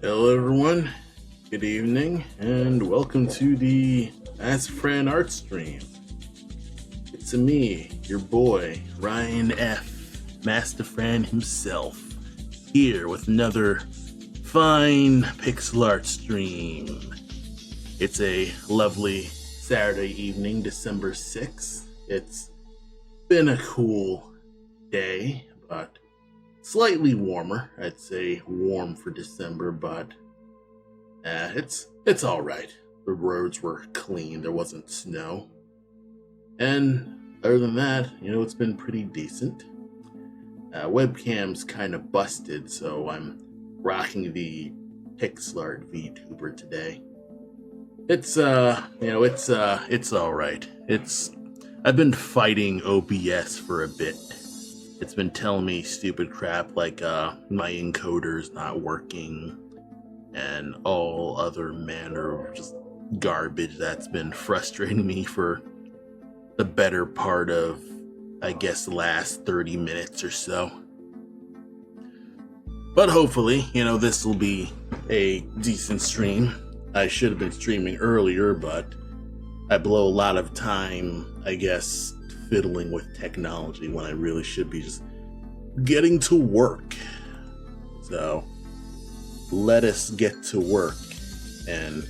Hello, everyone. Good evening, and welcome to the As a Friend art stream. It's me, your boy, Ryan F., Master Friend himself, here with another fine pixel art stream. It's a lovely Saturday evening, December 6th. It's been a cool day, but slightly warmer. I'd say warm for December, but it's all right. The roads were clean. There wasn't snow, and other than that, it's been pretty decent. Webcam's kind of busted, so I'm rocking the pixel art VTuber today. It's it's all right. I've been fighting OBS for a bit. It's been telling me stupid crap like my encoder's not working and all other manner of just garbage that's been frustrating me for the better part of, I guess, the last 30 minutes or so. But hopefully, this will be a decent stream. I should have been streaming earlier, but I blow a lot of time, I guess, fiddling with technology when I really should be just getting to work. So let us get to work and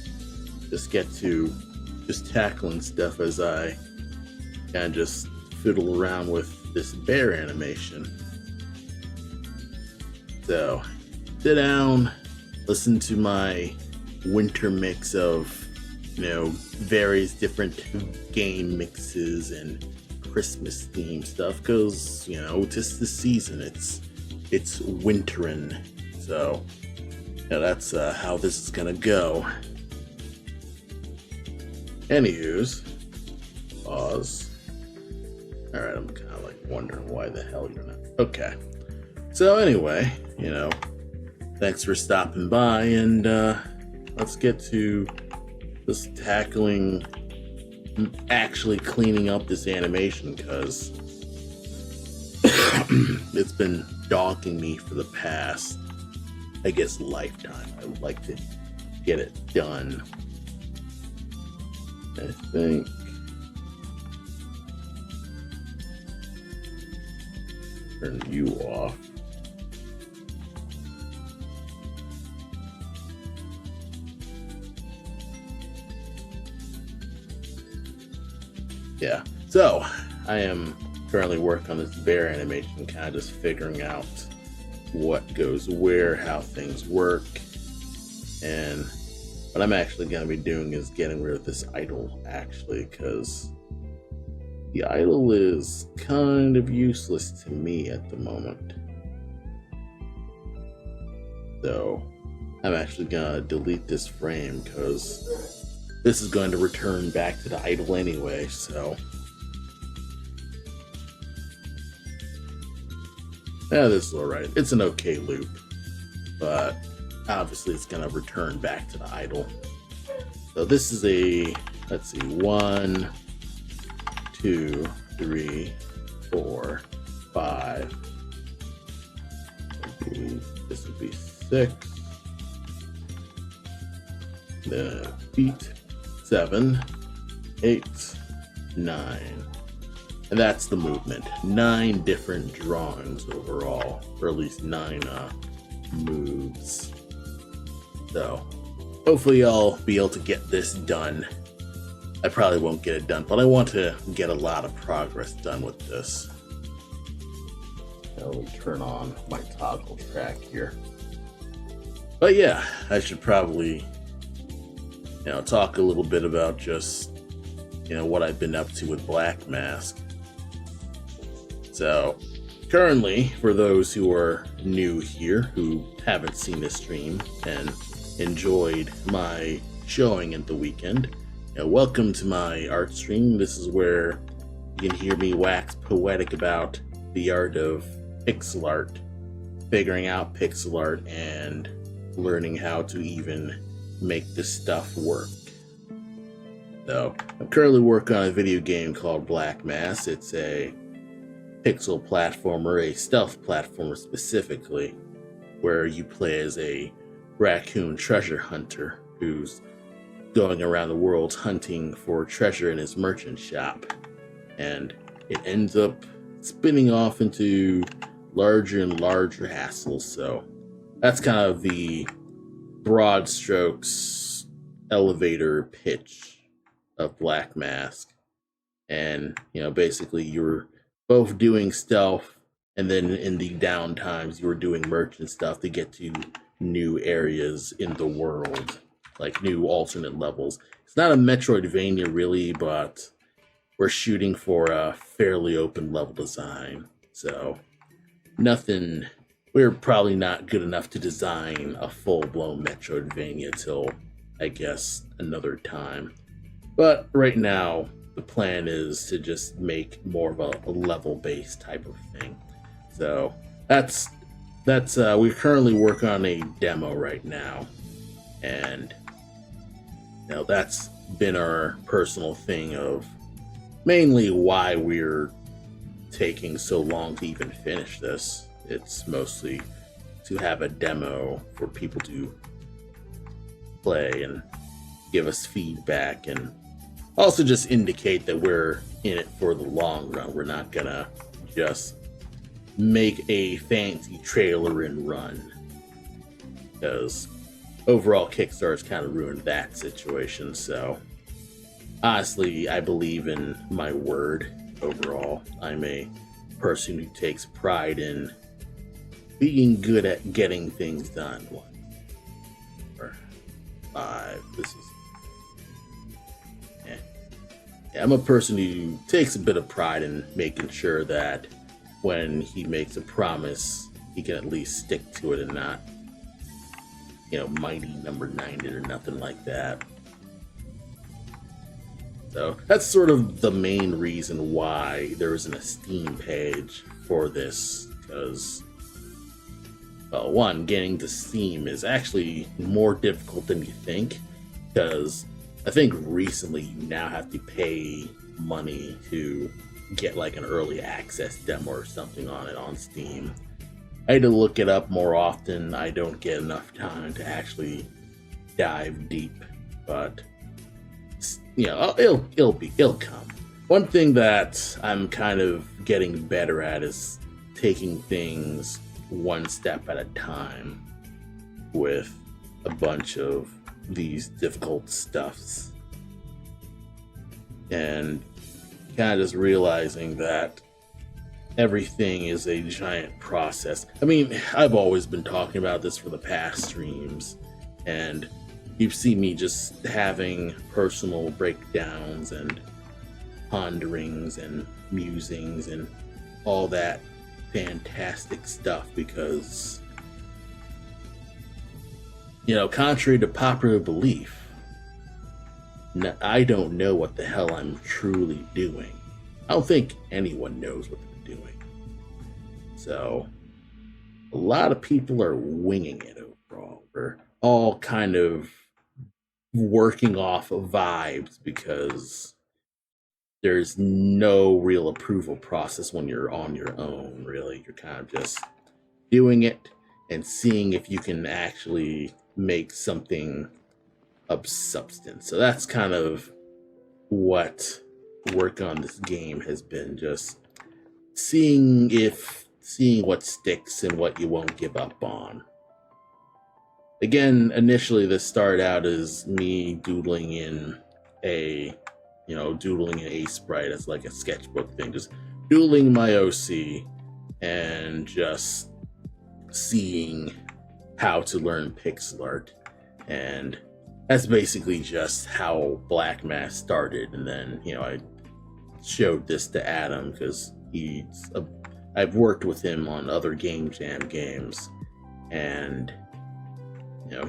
just get to just tackling stuff as I kind of just fiddle around with this bear animation. So sit down, listen to my winter mix of various different game mixes and Christmas themed stuff, because tis the season. It's wintering, so that's how this is gonna go. Anywho's, pause. All right, I'm kind of like wondering why the hell you're not. Okay, so anyway, thanks for stopping by, and let's get to just tackling actually cleaning up this animation, because it's been dogging me for the past, I guess, lifetime. I would like to get it done. I think turn you off. Yeah, so I am currently working on this bear animation, kind of just figuring out what goes where, how things work, and what I'm actually going to be doing is getting rid of this idle, actually, because the idle is kind of useless to me at the moment. So I'm actually going to delete this frame, because this is going to return back to the idle anyway, so. Yeah, this is alright. It's an okay loop, but obviously it's going to return back to the idle. So this is a, let's see, 1, 2, 3, 4, 5. This would be 6. The feet. 7, 8, 9, and that's the movement. 9 different drawings overall, or at least 9 moves. So hopefully I'll be able to get this done. I probably won't get it done, but I want to get a lot of progress done with this. Let me turn on my toggle track here. But yeah, I should probably talk a little bit about just, what I've been up to with Black Mask. So, currently, for those who are new here, who haven't seen this stream and enjoyed my showing at the weekend, welcome to my art stream. This is where you can hear me wax poetic about the art of pixel art, figuring out pixel art, and learning how to even make this stuff work. So I'm currently working on a video game called Black Mass. It's a pixel platformer, a stealth platformer specifically, where you play as a raccoon treasure hunter who's going around the world hunting for treasure in his merchant shop. And it ends up spinning off into larger and larger hassles. So that's kind of the broad strokes elevator pitch of Black Mask. And, basically you're both doing stealth, and then in the downtimes you were doing merchant stuff to get to new areas in the world, like new alternate levels. It's not a Metroidvania really, but we're shooting for a fairly open level design. So we're probably not good enough to design a full-blown Metroidvania till, I guess, another time. But right now, the plan is to just make more of a level-based type of thing. So that's we're currently working on a demo right now, and that's been our personal thing of mainly why we're taking so long to even finish this. It's mostly to have a demo for people to play and give us feedback, and also just indicate that we're in it for the long run. We're not gonna just make a fancy trailer and run, because overall Kickstarter's kind of ruined that situation. So honestly, I believe in my word overall. I'm a person who takes pride in being good at getting things done. 1, 4, 5. This is I'm a person who takes a bit of pride in making sure that when he makes a promise, he can at least stick to it and not, mighty number 9 it or nothing like that. So that's sort of the main reason why there isn't a Steam page for this, because, well, one, getting to Steam is actually more difficult than you think, because I think recently you now have to pay money to get like an early access demo or something on it on Steam. I had to look it up more often. I don't get enough time to actually dive deep, but it'll come. One thing that I'm kind of getting better at is taking things one step at a time with a bunch of these difficult stuffs, and kind of just realizing that everything is a giant process. I mean, I've always been talking about this for the past streams, and you've seen me just having personal breakdowns and ponderings and musings and all that fantastic stuff, because contrary to popular belief, I don't know what the hell I'm truly doing. I don't think anyone knows what they're doing. So a lot of people are winging it overall. We're all kind of working off of vibes, because there's no real approval process when you're on your own, really. You're kind of just doing it and seeing if you can actually make something of substance. So that's kind of what work on this game has been, just seeing what sticks and what you won't give up on. Again, initially this started out as me doodling in a sprite as like a sketchbook thing, just doodling my OC and just seeing how to learn pixel art. And that's basically just how Black Mask started. And then, I showed this to Adam because I've worked with him on other Game Jam games, and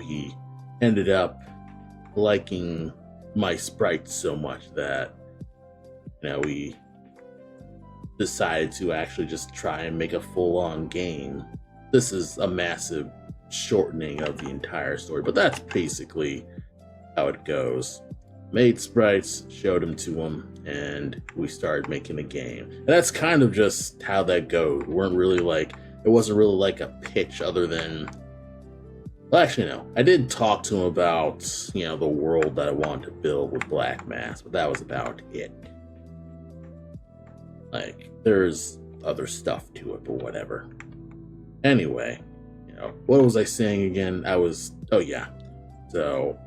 he ended up liking my sprites so much that we decided to actually just try and make a full-on game. This is a massive shortening of the entire story, but that's basically how it goes. Made sprites, showed them to him, and we started making a game. And that's kind of just how that goes. It wasn't really like a pitch, other than Well, actually, no. I did talk to him about, the world that I wanted to build with Black Mass, but that was about it. Like, there's other stuff to it, but whatever. Anyway, what was I saying again? Oh yeah. So,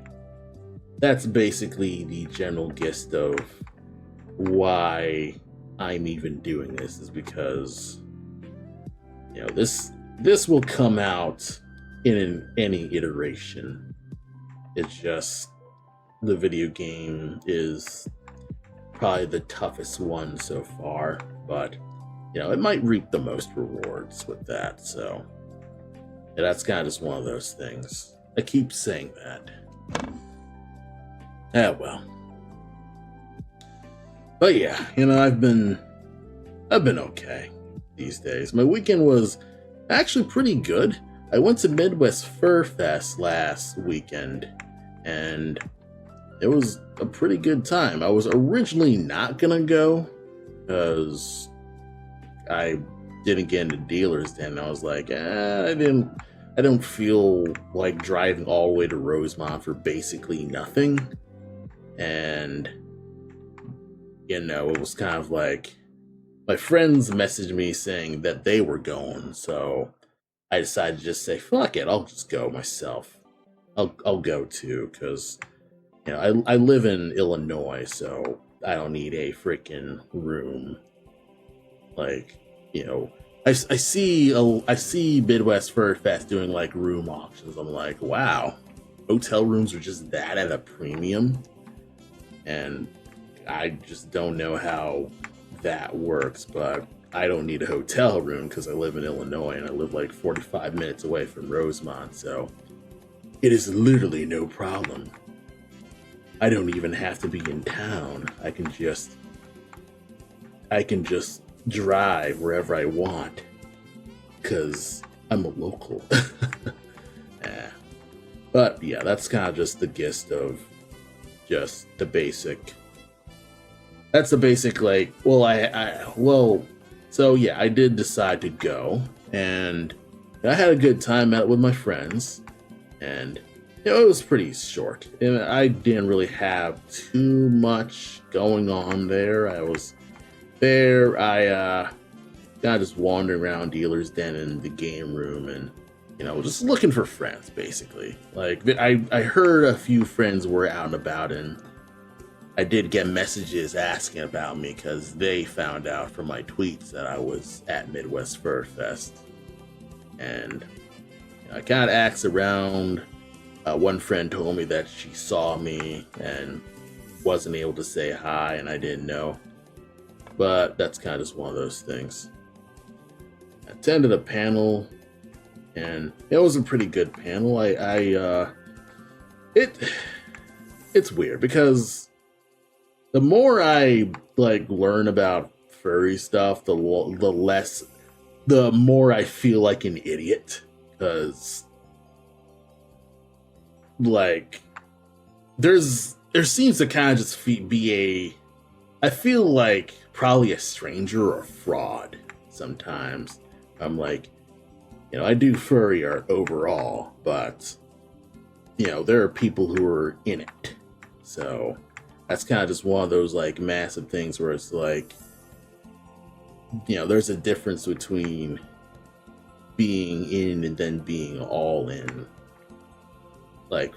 that's basically the general gist of why I'm even doing this, is because, this will come out in any iteration. It's just the video game is probably the toughest one so far, but it might reap the most rewards with that. So yeah, that's kind of just one of those things. I keep saying that. Well. But yeah, I've been okay these days. My weekend was actually pretty good. I went to Midwest FurFest last weekend, and it was a pretty good time. I was originally not gonna go because I didn't get into dealers then. I was like, I don't feel like driving all the way to Rosemont for basically nothing. And it was kind of like my friends messaged me saying that they were going, so I decided to just say, fuck it, I'll just go myself. I'll go too, because I live in Illinois, so I don't need a freaking room. Like, I see Midwest FurFest doing like room auctions. I'm like, wow, hotel rooms are just that at a premium, and I just don't know how that works, but I don't need a hotel room because I live in Illinois and I live like 45 minutes away from Rosemont, so it is literally no problem. I don't even have to be in town. I can just drive wherever I want because I'm a local. Yeah. But yeah, that's kind of just the gist of just the basic. That's the basic, like, so yeah, I did decide to go, and I had a good time out with my friends, and it was pretty short. And I didn't really have too much going on there. I was there, I kind of just wandering around Dealer's Den in the game room, and just looking for friends, basically. Like, I heard a few friends were out and about, and I did get messages asking about me because they found out from my tweets that I was at Midwest FurFest. And I kind of asked around. One friend told me that she saw me and wasn't able to say hi, and I didn't know. But that's kind of just one of those things. I attended a panel, and it was a pretty good panel. It's weird because the more I learn about furry stuff, the more I feel like an idiot, because there seems to kind of just be I feel like probably a stranger or a fraud sometimes. I'm like, I do furry art overall, but there are people who are in it, so that's kind of just one of those massive things where it's like, there's a difference between being in and then being all in,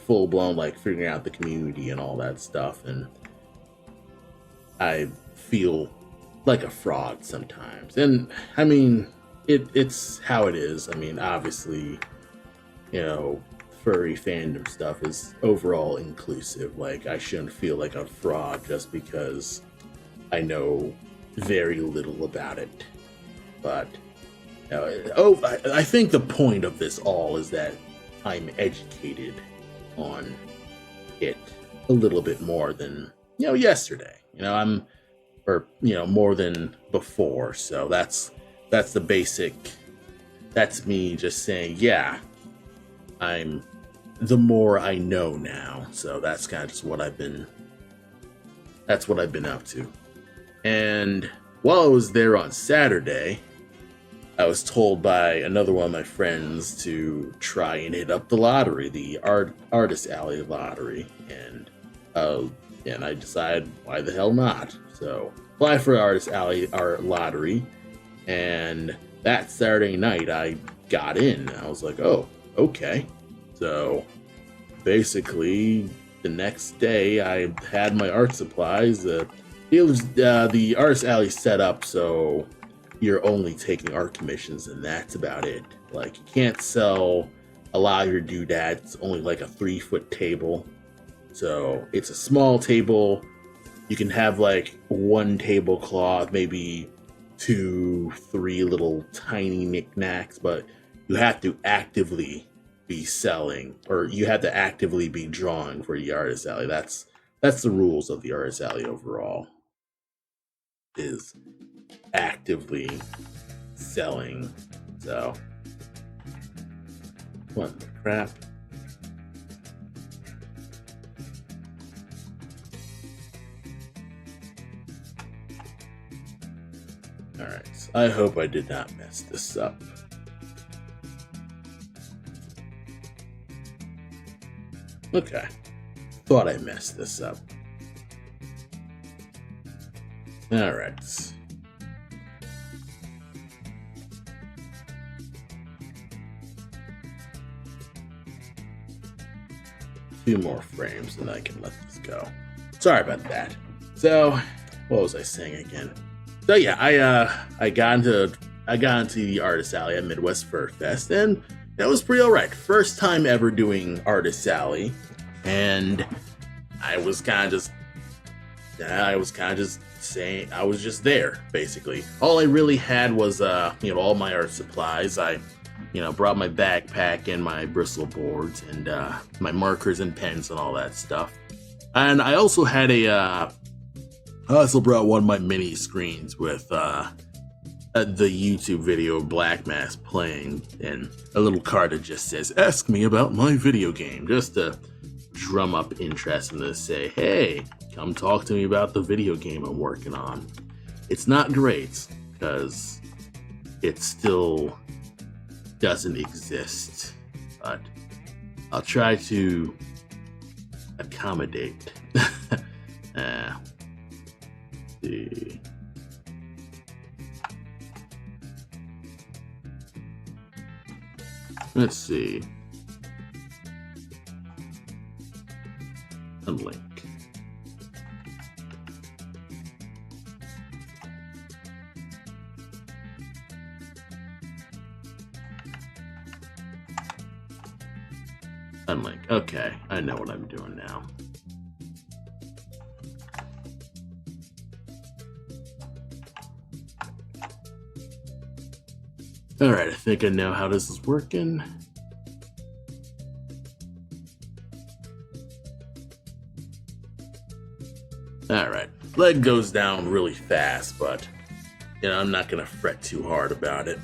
full blown, figuring out the community and all that stuff. And I feel like a fraud sometimes. And I mean, it's how it is. I mean, obviously, furry fandom stuff is overall inclusive. I shouldn't feel like a fraud just because I know very little about it. But I think the point of this all is that I'm educated on it a little bit more than yesterday. More than before. So that's the basic. That's me just saying, yeah, the more I know now. So that's kind of just what I've been up to. And while I was there on Saturday, I was told by another one of my friends to try and hit up the lottery, the Artist Alley lottery, and I decided why the hell not. So apply for Artist Alley art lottery, and that Saturday night I got in. I was like, oh, okay. So basically, the next day I had my art supplies. The Artist Alley set up so you're only taking art commissions, and that's about it. Like, you can't sell a lot of your doodads. It's only like a 3-foot table, so it's a small table. You can have like one tablecloth, maybe 2, 3 little tiny knickknacks, but you have to actively be selling, or you have to actively be drawing for the Artist Alley. That's the rules of the Artist Alley overall. Is actively selling. So what the crap? Alright, so I hope I did not mess this up. Okay, thought I messed this up. Alright. Few more frames and I can let this go. Sorry about that. So, what was I saying again? So yeah, I got into the Artist Alley at Midwest FurFest, and that was pretty alright. First time ever doing Artist Alley, and I was kind of just saying, I was just there, basically. All I really had was all my art supplies. I brought my backpack and my bristle boards and my markers and pens and all that stuff. And I also had I also brought one of my mini screens with the YouTube video of Black Mass playing, and a little card that just says, "Ask me about my video game," just to drum up interest and to say, hey, come talk to me about the video game I'm working on. It's not great, because it still doesn't exist, but I'll try to accommodate. See. Let's see. Unlink. Unlink. Okay, I know what I'm doing now. Alright, I think I know how this is working. Alright, leg goes down really fast, but I'm not gonna fret too hard about it.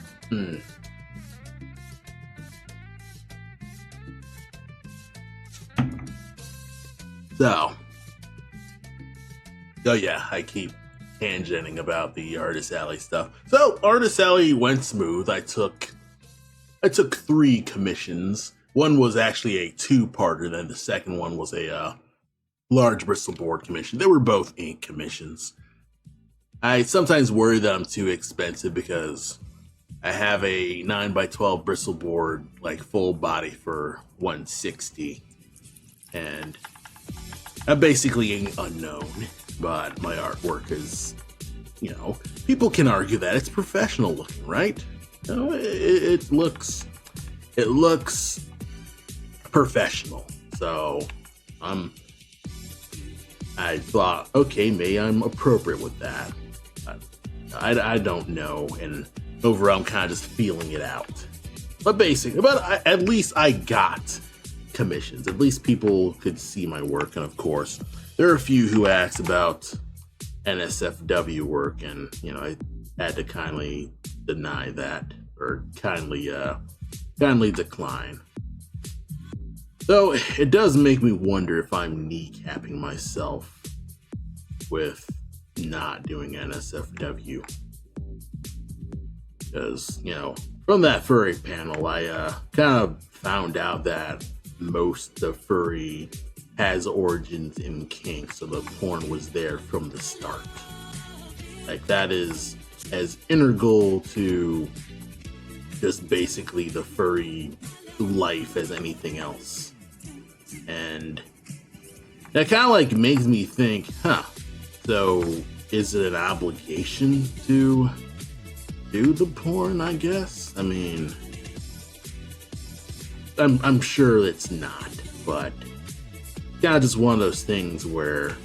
So yeah, I keep tangenting about the Artist Alley stuff. So Artist Alley went smooth. I took 3 commissions. One was actually a 2-parter, then the second one was a large Bristol board commission. They were both ink commissions. I sometimes worry that I'm too expensive because I have a 9x12 Bristol board, like full body, for $160, and I'm basically unknown, but my artwork is, people can argue that it's professional looking, right? It looks professional. So I thought, okay, maybe I'm appropriate with that. I don't know, and overall I'm kind of just feeling it out. But at least I got commissions. At least people could see my work, and of course, there are a few who asked about NSFW work, and I had to kindly deny that, or kindly decline. Though it does make me wonder if I'm kneecapping myself with not doing NSFW. Because, from that furry panel, I kind of found out that most of furry has origins in kink, so the porn was there from the start. Like, that is as integral to just basically the furry life as anything else. And that kind of like makes me think, so is it an obligation to do the porn, I guess? I mean, I'm sure it's not, but kind of just one of those things where,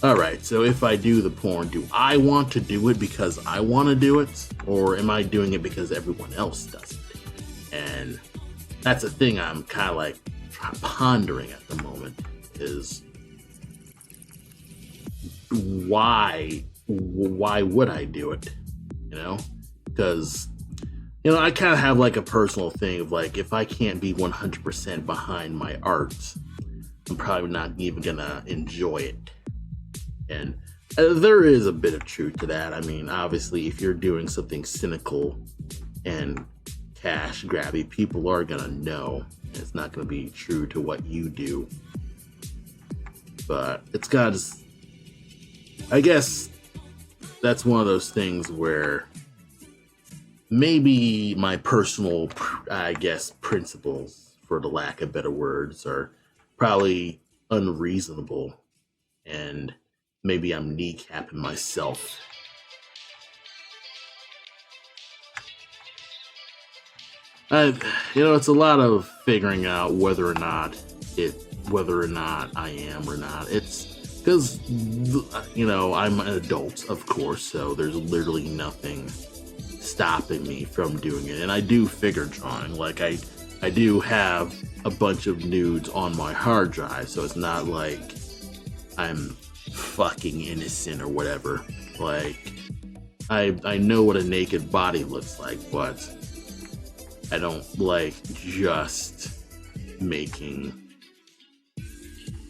alright, so if I do the porn, do I want to do it because I want to do it? Or am I doing it because everyone else does it? And that's a thing I'm kind of like pondering at the moment, is why would I do it? Because I kind of have like a personal thing of like, if I can't be 100% behind my art, I'm probably not even gonna enjoy it. And there is a bit of truth to that. I mean, obviously, if you're doing something cynical and cash grabby, people are gonna know. It's not gonna be true to what you do. But it's gotta just, I guess that's one of those things where maybe my personal, principles, for the lack of better words, are probably unreasonable, and maybe I'm kneecapping myself. It's a lot of figuring out whether or not I am or not. It's because, I'm an adult, of course, so there's literally nothing stopping me from doing it. And I do figure drawing. Like, I do have a bunch of nudes on my hard drive, so it's not like I'm fucking innocent or whatever. Like, I know what a naked body looks like, but I don't like just making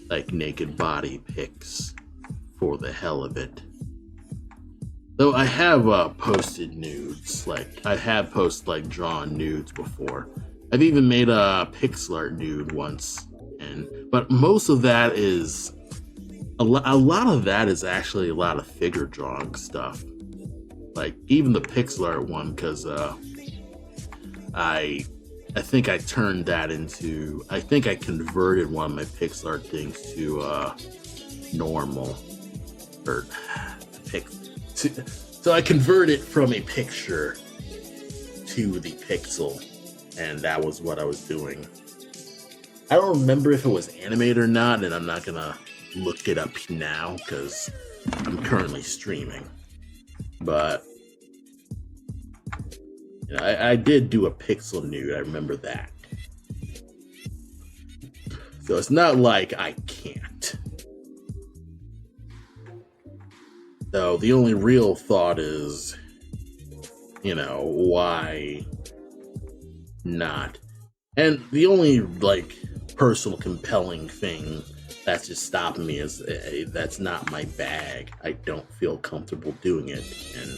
like naked body pics for the hell of it. Though I have posted nudes, like I have posted like drawn nudes before. I've even made a pixel art nude once, but most of that is a lot of that is actually a lot of figure drawing stuff. Like even the pixel art one, because I think I turned that into, I think I converted one of my pixel art things to normal, or so I converted from a picture to the pixel, and that was what I was doing. I don't remember if it was animated or not, and I'm not gonna look it up now because I'm currently streaming. But I did do a pixel nude, I remember that. So it's not like I can't. So the only real thought is, why not? And the only, personal compelling thing that's just stopping me is that's not my bag. I don't feel comfortable doing it. And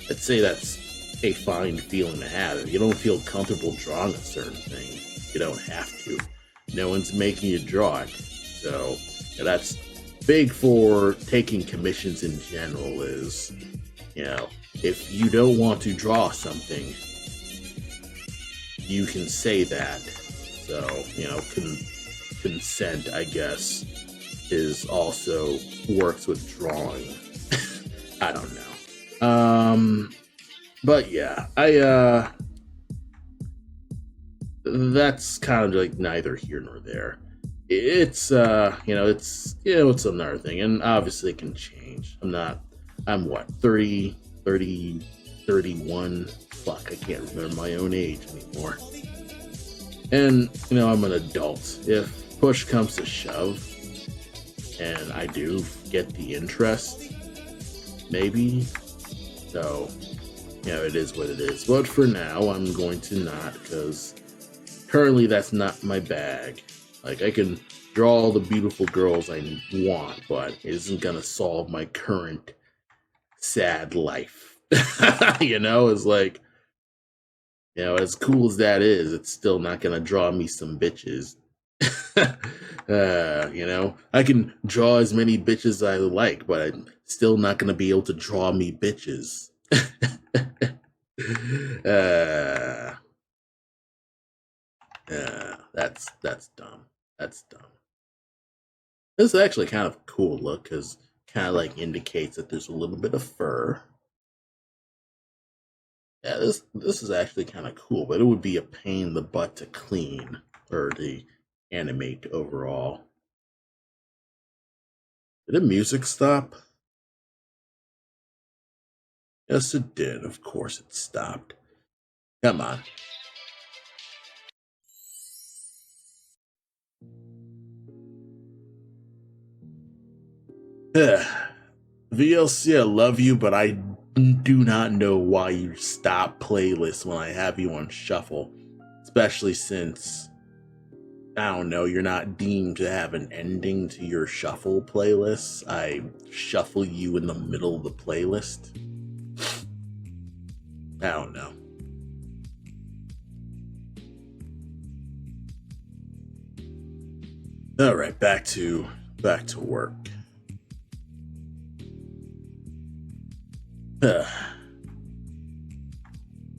let's say that's a fine feeling to have. If you don't feel comfortable drawing a certain thing, you don't have to. No one's making you draw it. So that's big for taking commissions in general, is, if you don't want to draw something, you can say that. So, consent, I guess, is also works with drawing. I don't know. But yeah, that's kind of like neither here nor there. It's it's another thing, and obviously it can change. I'm what, 30, 31? Fuck, I can't remember my own age anymore. And, I'm an adult. If push comes to shove, and I do get the interest, maybe. So, it is what it is. But for now, I'm going to not, because currently that's not my bag. Like, I can draw all the beautiful girls I want, but it isn't going to solve my current sad life. You know, it's like, you know, as cool as that is, it's still not gonna draw me some bitches. You know, I can draw as many bitches as I like, but I'm still not gonna be able to draw me bitches. uh, that's dumb. That's dumb. This is actually kind of a cool look because kind of like indicates that there's a little bit of fur. Yeah, this is actually kind of cool, but it would be a pain in the butt to clean or to animate overall. Did the music stop? Yes, it did. Of course it stopped. Come on. VLC, I love you, but I do not know why you stop playlists when I have you on shuffle. Especially since, I don't know, you're not deemed to have an ending to your shuffle playlists. I shuffle you in the middle of the playlist. I don't know. All right, back to work. So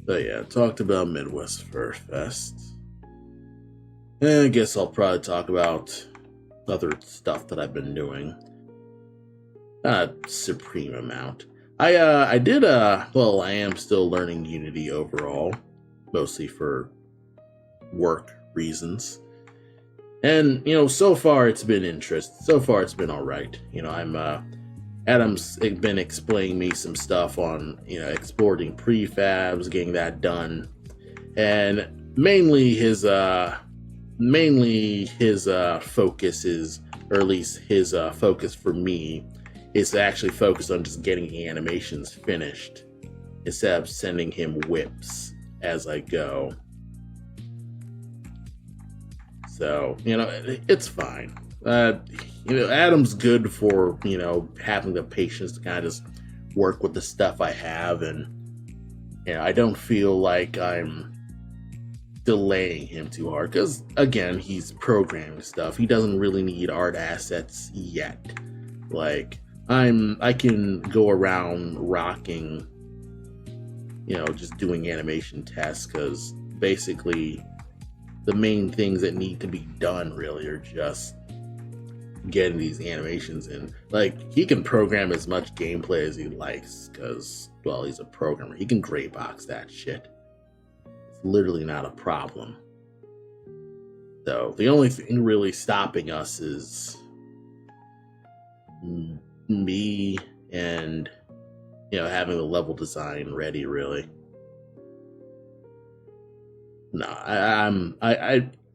yeah, talked about Midwest FurFest. And I guess I'll probably talk about other stuff that I've been doing. Not a supreme amount. I did well, I am still learning Unity overall, mostly for work reasons. And you know, so far it's been interesting. So far it's been all right. You know, I'm Adam's been explaining me some stuff on, you know, exporting prefabs, getting that done, and mainly his focus is, or at least his focus for me, is to actually focus on just getting the animations finished instead of sending him whips as I go. So, you know, it's fine. You know, Adam's good for, you know, having the patience to kind of just work with the stuff I have, and you know, I don't feel like I'm delaying him too hard because, again, he's programming stuff. He doesn't really need art assets yet. Like, I can go around rocking, you know, just doing animation tests, because basically the main things that need to be done really are just getting these animations in. Like, he can program as much gameplay as he likes because, well, he's a programmer. He can gray box that shit. It's literally not a problem. So the only thing really stopping us is me and, you know, having the level design ready, really. No, I'm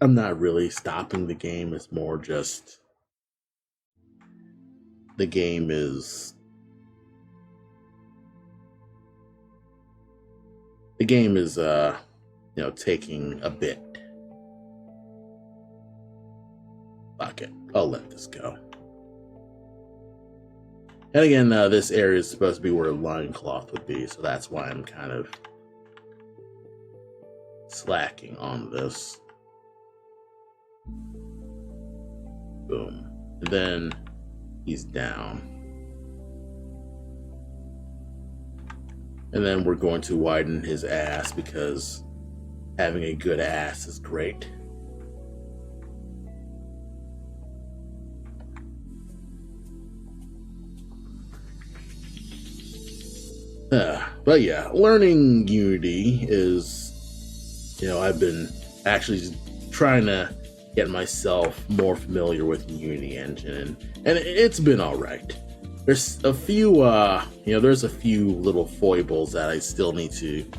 not really stopping the game. It's more just the game is you know, taking a bit. Fuck it, I'll let this go. And again, this area is supposed to be where loincloth would be, so that's why I'm kind of slacking on this. Boom. And then he's down. And then we're going to widen his ass because having a good ass is great. But yeah, learning Unity is, you know, I've been actually just trying to get myself more familiar with the Unity engine, and it's been all right. There's a few, you know, there's a few little foibles that I still need to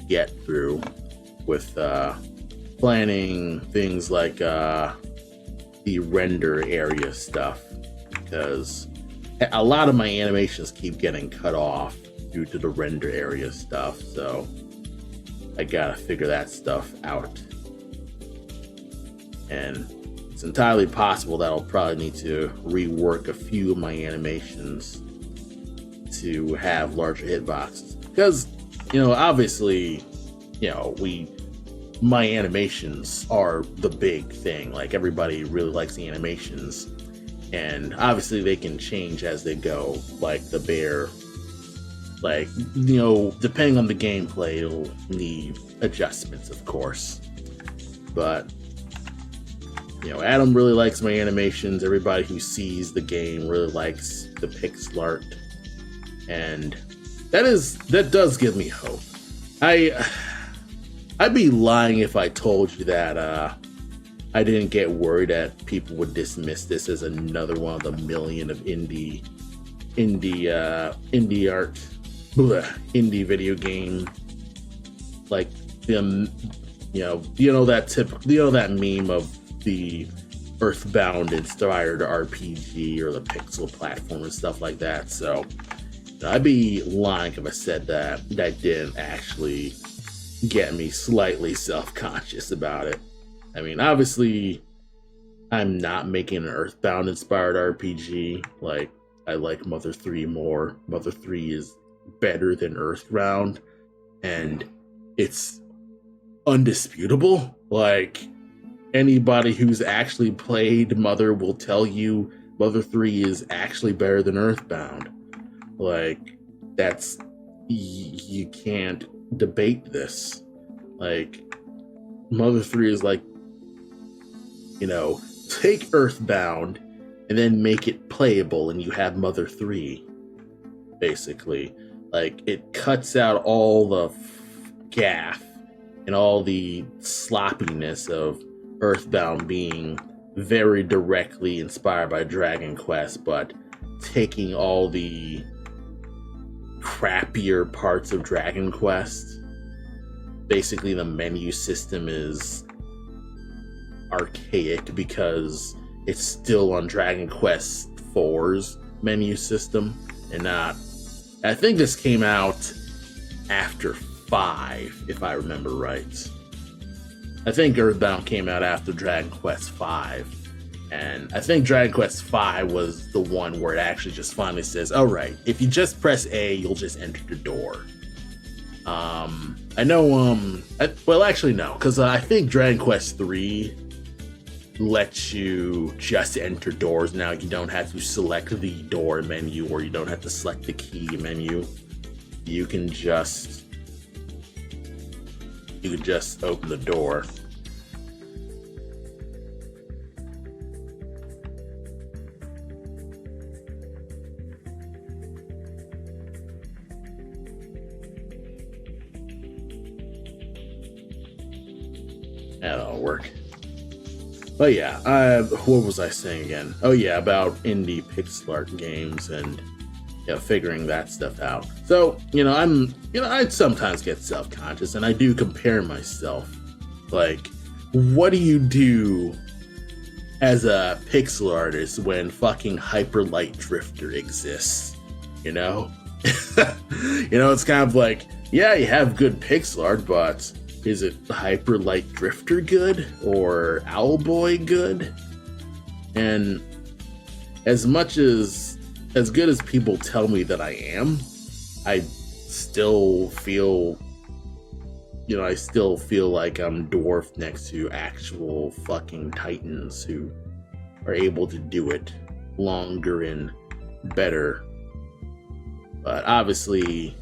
get through with planning things like the render area stuff, because a lot of my animations keep getting cut off due to the render area stuff, so I gotta figure that stuff out. And it's entirely possible that I'll probably need to rework a few of my animations to have larger hitboxes. because, obviously, my animations are the big thing. Like, everybody really likes the animations, and obviously they can change as they go. Like the bear, like, depending on the gameplay, it'll need adjustments, of course. But Adam really likes my animations. Everybody who sees the game really likes the pixel art, and that does give me hope. I'd be lying if I told you that I didn't get worried that people would dismiss this as another one of the million of indie art, indie video game, like them. That meme of the Earthbound inspired RPG or the pixel platform and stuff like that. So I'd be lying if I said that didn't actually get me slightly self-conscious about it. I mean, obviously, I'm not making an Earthbound inspired RPG. Like, I like Mother 3 more. Mother 3 is better than Earthbound, and it's undisputable. Like, anybody who's actually played Mother will tell you Mother 3 is actually better than Earthbound. Like, you can't debate this. Like, Mother 3 is like, take Earthbound and then make it playable and you have Mother 3, basically. Like, it cuts out all the gaff and all the sloppiness of Earthbound being very directly inspired by Dragon Quest, but taking all the crappier parts of Dragon Quest. Basically, the menu system is archaic because it's still on Dragon Quest IV's menu system and not. I think this came out after 5, if I remember right. I think Earthbound came out after Dragon Quest V, and I think Dragon Quest V was the one where it actually just finally says, all right, if you just press A, you'll just enter the door. I know, well, actually, no, because I think Dragon Quest III lets you just enter doors now. You don't have to select the door menu, or you don't have to select the key menu. You can just open the door. That'll work. But yeah, what was I saying again? Oh yeah, about indie pixel art games and figuring that stuff out. So, I sometimes get self-conscious and I do compare myself. Like, what do you do as a pixel artist when fucking Hyper Light Drifter exists? It's kind of like, yeah, you have good pixel art, but is it Hyper Light Drifter good or Owlboy good? And as good as people tell me that I am, I still feel like I'm dwarfed next to actual fucking titans who are able to do it longer and better. But obviously,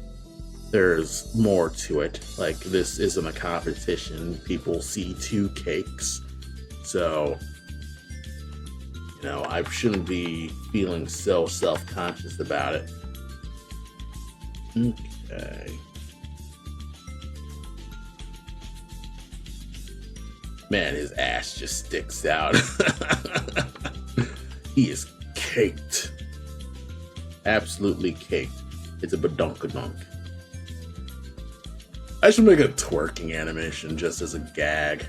there's more to it. Like, this isn't a competition. People see 2 cakes. So, I shouldn't be feeling so self-conscious about it. Okay. Man, his ass just sticks out. He is caked. Absolutely caked. It's a badonkadonk. I should make a twerking animation just as a gag.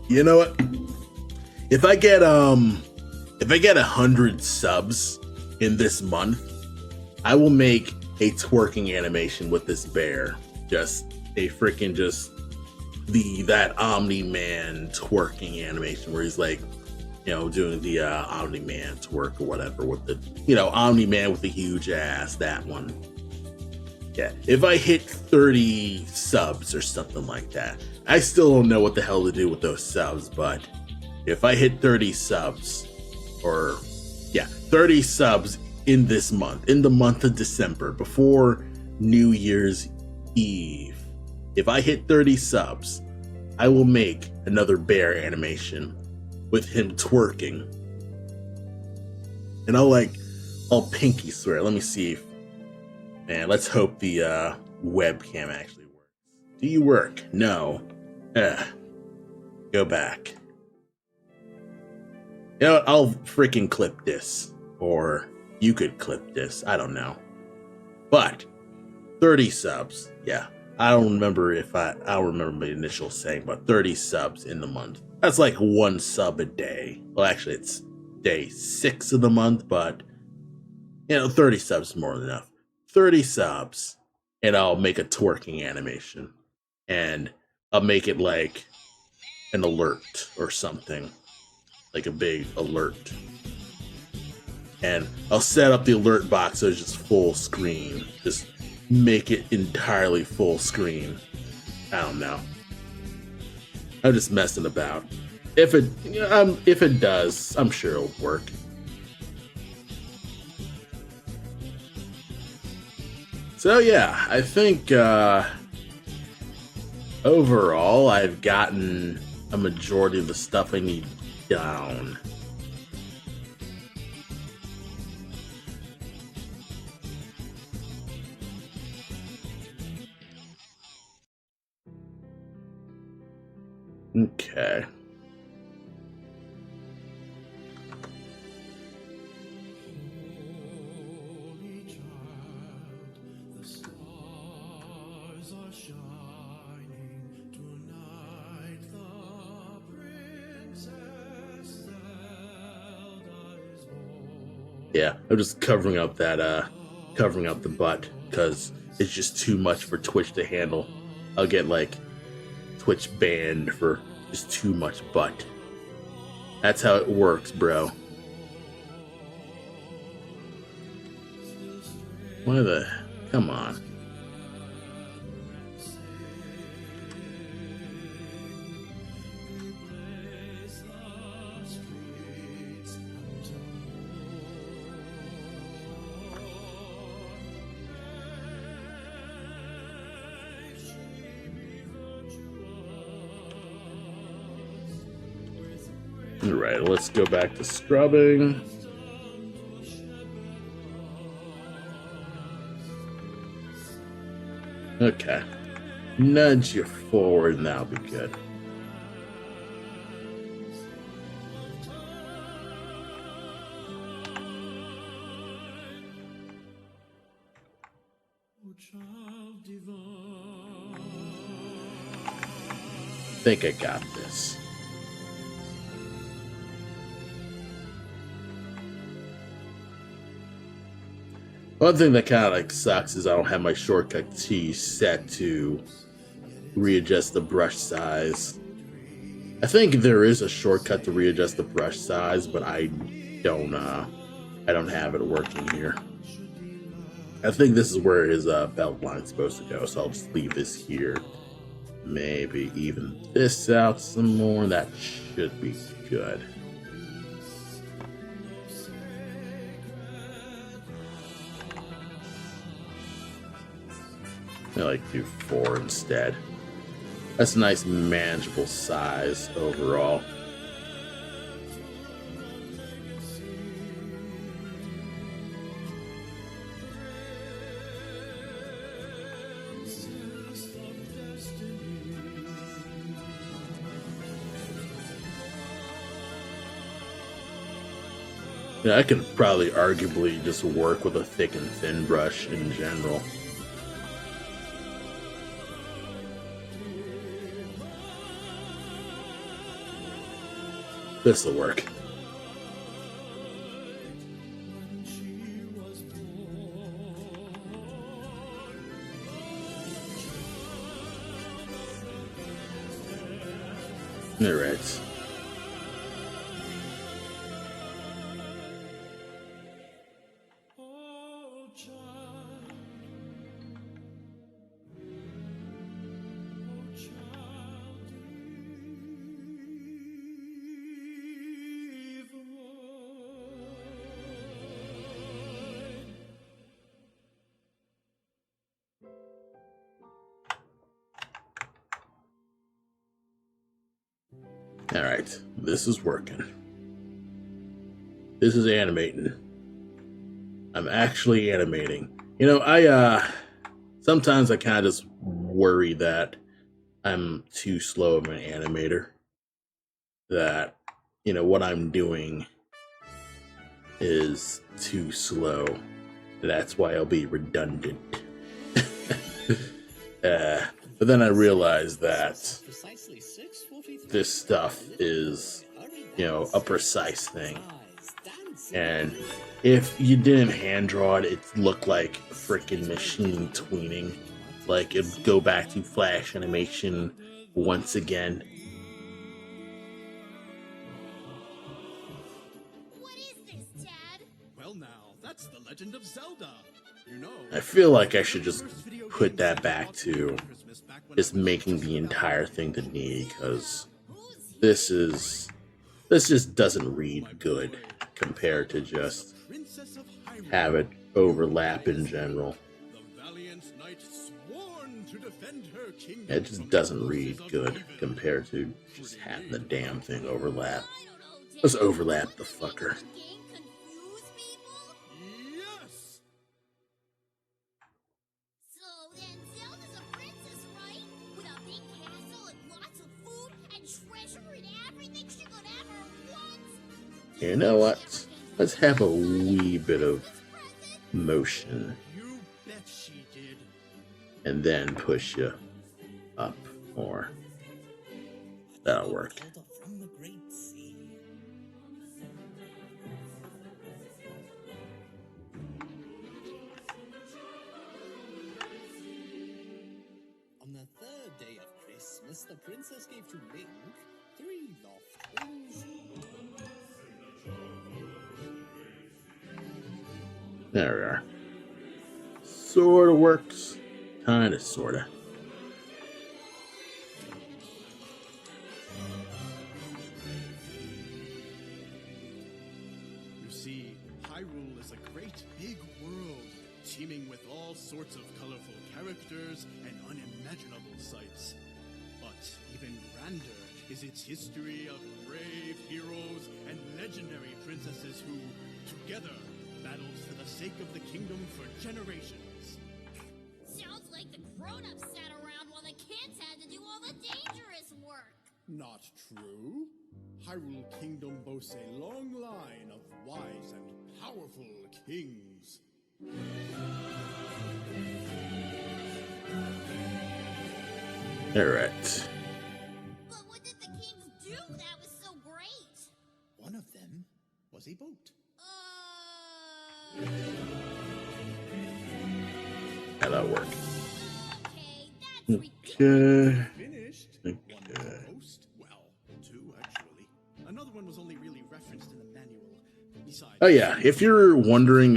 You know what? If I get 100 subs in this month, I will make a twerking animation with this bear. Just a freaking that Omni-Man twerking animation where he's like, doing the Omni-Man's work or whatever with the, Omni-Man with the huge ass, that one. Yeah, if I hit 30 subs or something like that, I still don't know what the hell to do with those subs, but if I hit 30 subs, 30 subs in this month, in the month of December, before New Year's Eve, if I hit 30 subs, I will make another bear animation with him twerking. And I'll pinky swear. Let me see if, man, let's hope the webcam actually works. Do you work? No. Go back. I'll freaking clip this. Or you could clip this. I don't know. But 30 subs. Yeah. I don't remember my initial saying, but 30 subs in the month. That's like 1 sub a day. Well, actually, it's day 6 of the month, but 30 subs is more than enough. 30 subs, and I'll make a twerking animation, and I'll make it like an alert or something, like a big alert. And I'll set up the alert box so it's just full screen. Just make it entirely full screen. I don't know. I'm just messing about. If it does, I'm sure it'll work. So yeah, I think overall I've gotten a majority of the stuff I need down. Okay. Yeah, I'm just covering up the butt because it's just too much for Twitch to handle. I'll get like Twitch banned for just too much butt. That's how it works, bro. Come on. Alright, let's go back to scrubbing. Okay. Nudge you forward and that'll be good. I think I got this. One thing that kind of sucks is I don't have my shortcut key set to readjust the brush size. I think there is a shortcut to readjust the brush size, but I don't have it working here. I think this is where his belt line's supposed to go, so I'll just leave this here. Maybe even this out some more. That should be good. I like do 4 instead. That's a nice manageable size overall. Yeah, I could probably arguably just work with a thick and thin brush in general. This'll work. All right. Alright, this is working. This is animating. I'm actually animating. You know, sometimes I kind of just worry that I'm too slow of an animator. That, you know, what I'm doing is too slow. That's why I'll be redundant. But then I realized that this stuff is, you know, a precise thing. And if you didn't hand draw it, it looked like a freaking machine tweening. Like it'd go back to Flash animation once again. What is this, Dad? Well now, that's the Legend of Zelda. You know, I feel like I should just put that back to just making the entire thing to knee, because this just doesn't read good compared to just have it overlap in general. It just doesn't read good compared to just having the damn thing overlap. Let's overlap the fucker. Yes! So then Zelda's a princess, right? With a big castle and lots of food and treasure and everything she could ever want? You know what? Let's have a wee bit of motion. You bet she did. And then push you up more. That'll work. From the great sea. On the third day of Christmas, the princess gave to Link 3 loft wings. There we are. Sorta works. Kinda, sorta. You see, Hyrule is a great big world, teeming with all sorts of colorful characters and unimaginable sights. But even grander is its history of brave heroes and legendary princesses who, together, battled for the sake of the kingdom for generations. Sounds like the grown-ups sat around while the kids had to do all the dangerous work. Not true. Hyrule Kingdom boasts a long line of wise and powerful kings. Alright. But what did the kings do that was so great? One of them was a boat. That'll work. Okay, that's ridiculous. Okay. Finished. Okay. One was a well, 2 actually. Another one was only really referenced in the manual. Besides, Oh yeah, if you're wondering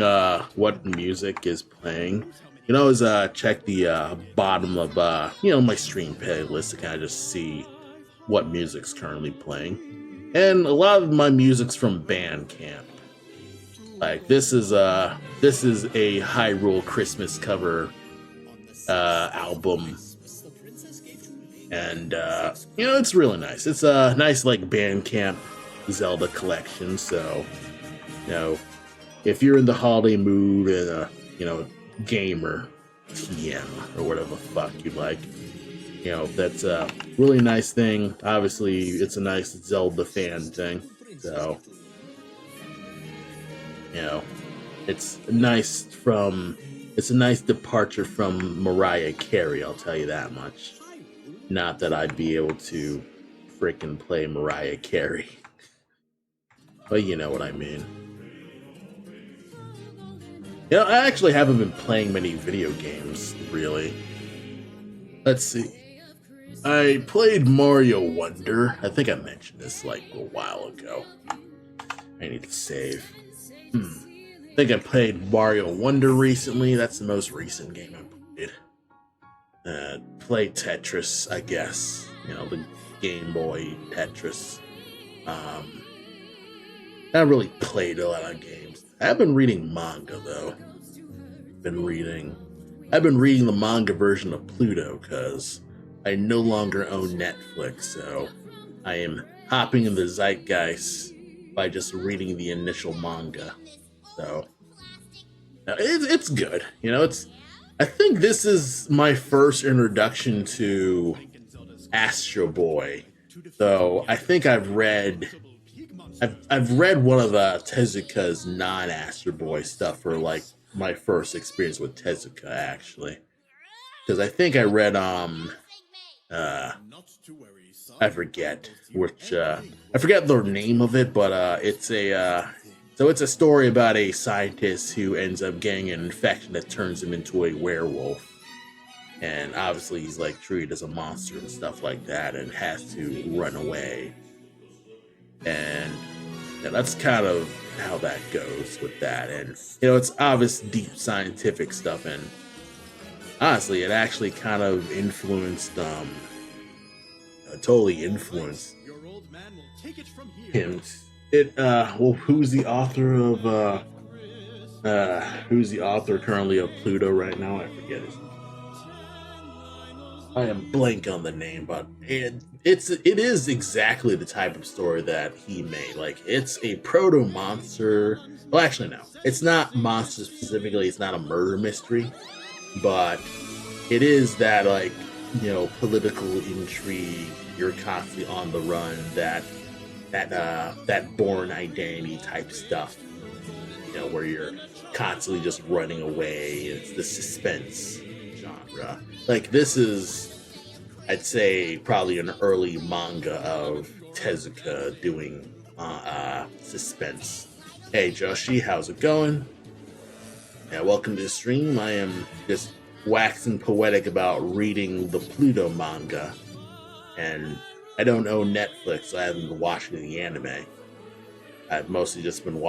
what music is playing, you can always check the bottom of my stream playlist to kind of just see what music's currently playing. And a lot of my music's from Bandcamp. Like this is a Hyrule Christmas cover album, and it's really nice. It's a nice like Bandcamp Zelda collection. So if you're in the holiday mood and gamer TM or whatever the fuck you like, that's a really nice thing. Obviously, it's a nice Zelda fan thing. So it's a nice departure from Mariah Carey, I'll tell you that much. Not that I'd be able to freaking play Mariah Carey. But you know what I mean. I actually haven't been playing many video games, really. Let's see. I played Mario Wonder. I think I mentioned this like a while ago. I need to save. I think I played Mario Wonder recently. That's the most recent game I played. Played Tetris, I guess. The Game Boy Tetris. I haven't really played a lot of games. I've been reading manga though. I've been reading the manga version of Pluto because I no longer own Netflix, so I am hopping in the zeitgeist by just reading the initial manga. So it's good. You know, it's. I think this is my first introduction to Astro Boy. So I think I've read one of Tezuka's non-Astro Boy stuff for like my first experience with Tezuka actually, because I think I read I forget which I forget the name of it, but it's a story about a scientist who ends up getting an infection that turns him into a werewolf. And obviously he's like treated as a monster and stuff like that and has to run away. And that's kind of how that goes with that. And it's obvious deep scientific stuff, and honestly it actually kind of influenced totally influenced him. Who's the author currently of Pluto right now? I forget his name. I am blank on the name, but it is exactly the type of story that he made. Like, it's a proto monster. Well, actually, no, it's not monster specifically. It's not a murder mystery, but it is that, like, political intrigue. You're constantly on the run. That Born Identity type stuff. Where you're constantly just running away. It's the suspense genre. Like, this is, I'd say, probably an early manga of Tezuka doing suspense. Hey Joshi, how's it going? Yeah, welcome to the stream. I am just waxing poetic about reading the Pluto manga, and I don't own Netflix, so I haven't been watching the anime. I've mostly just been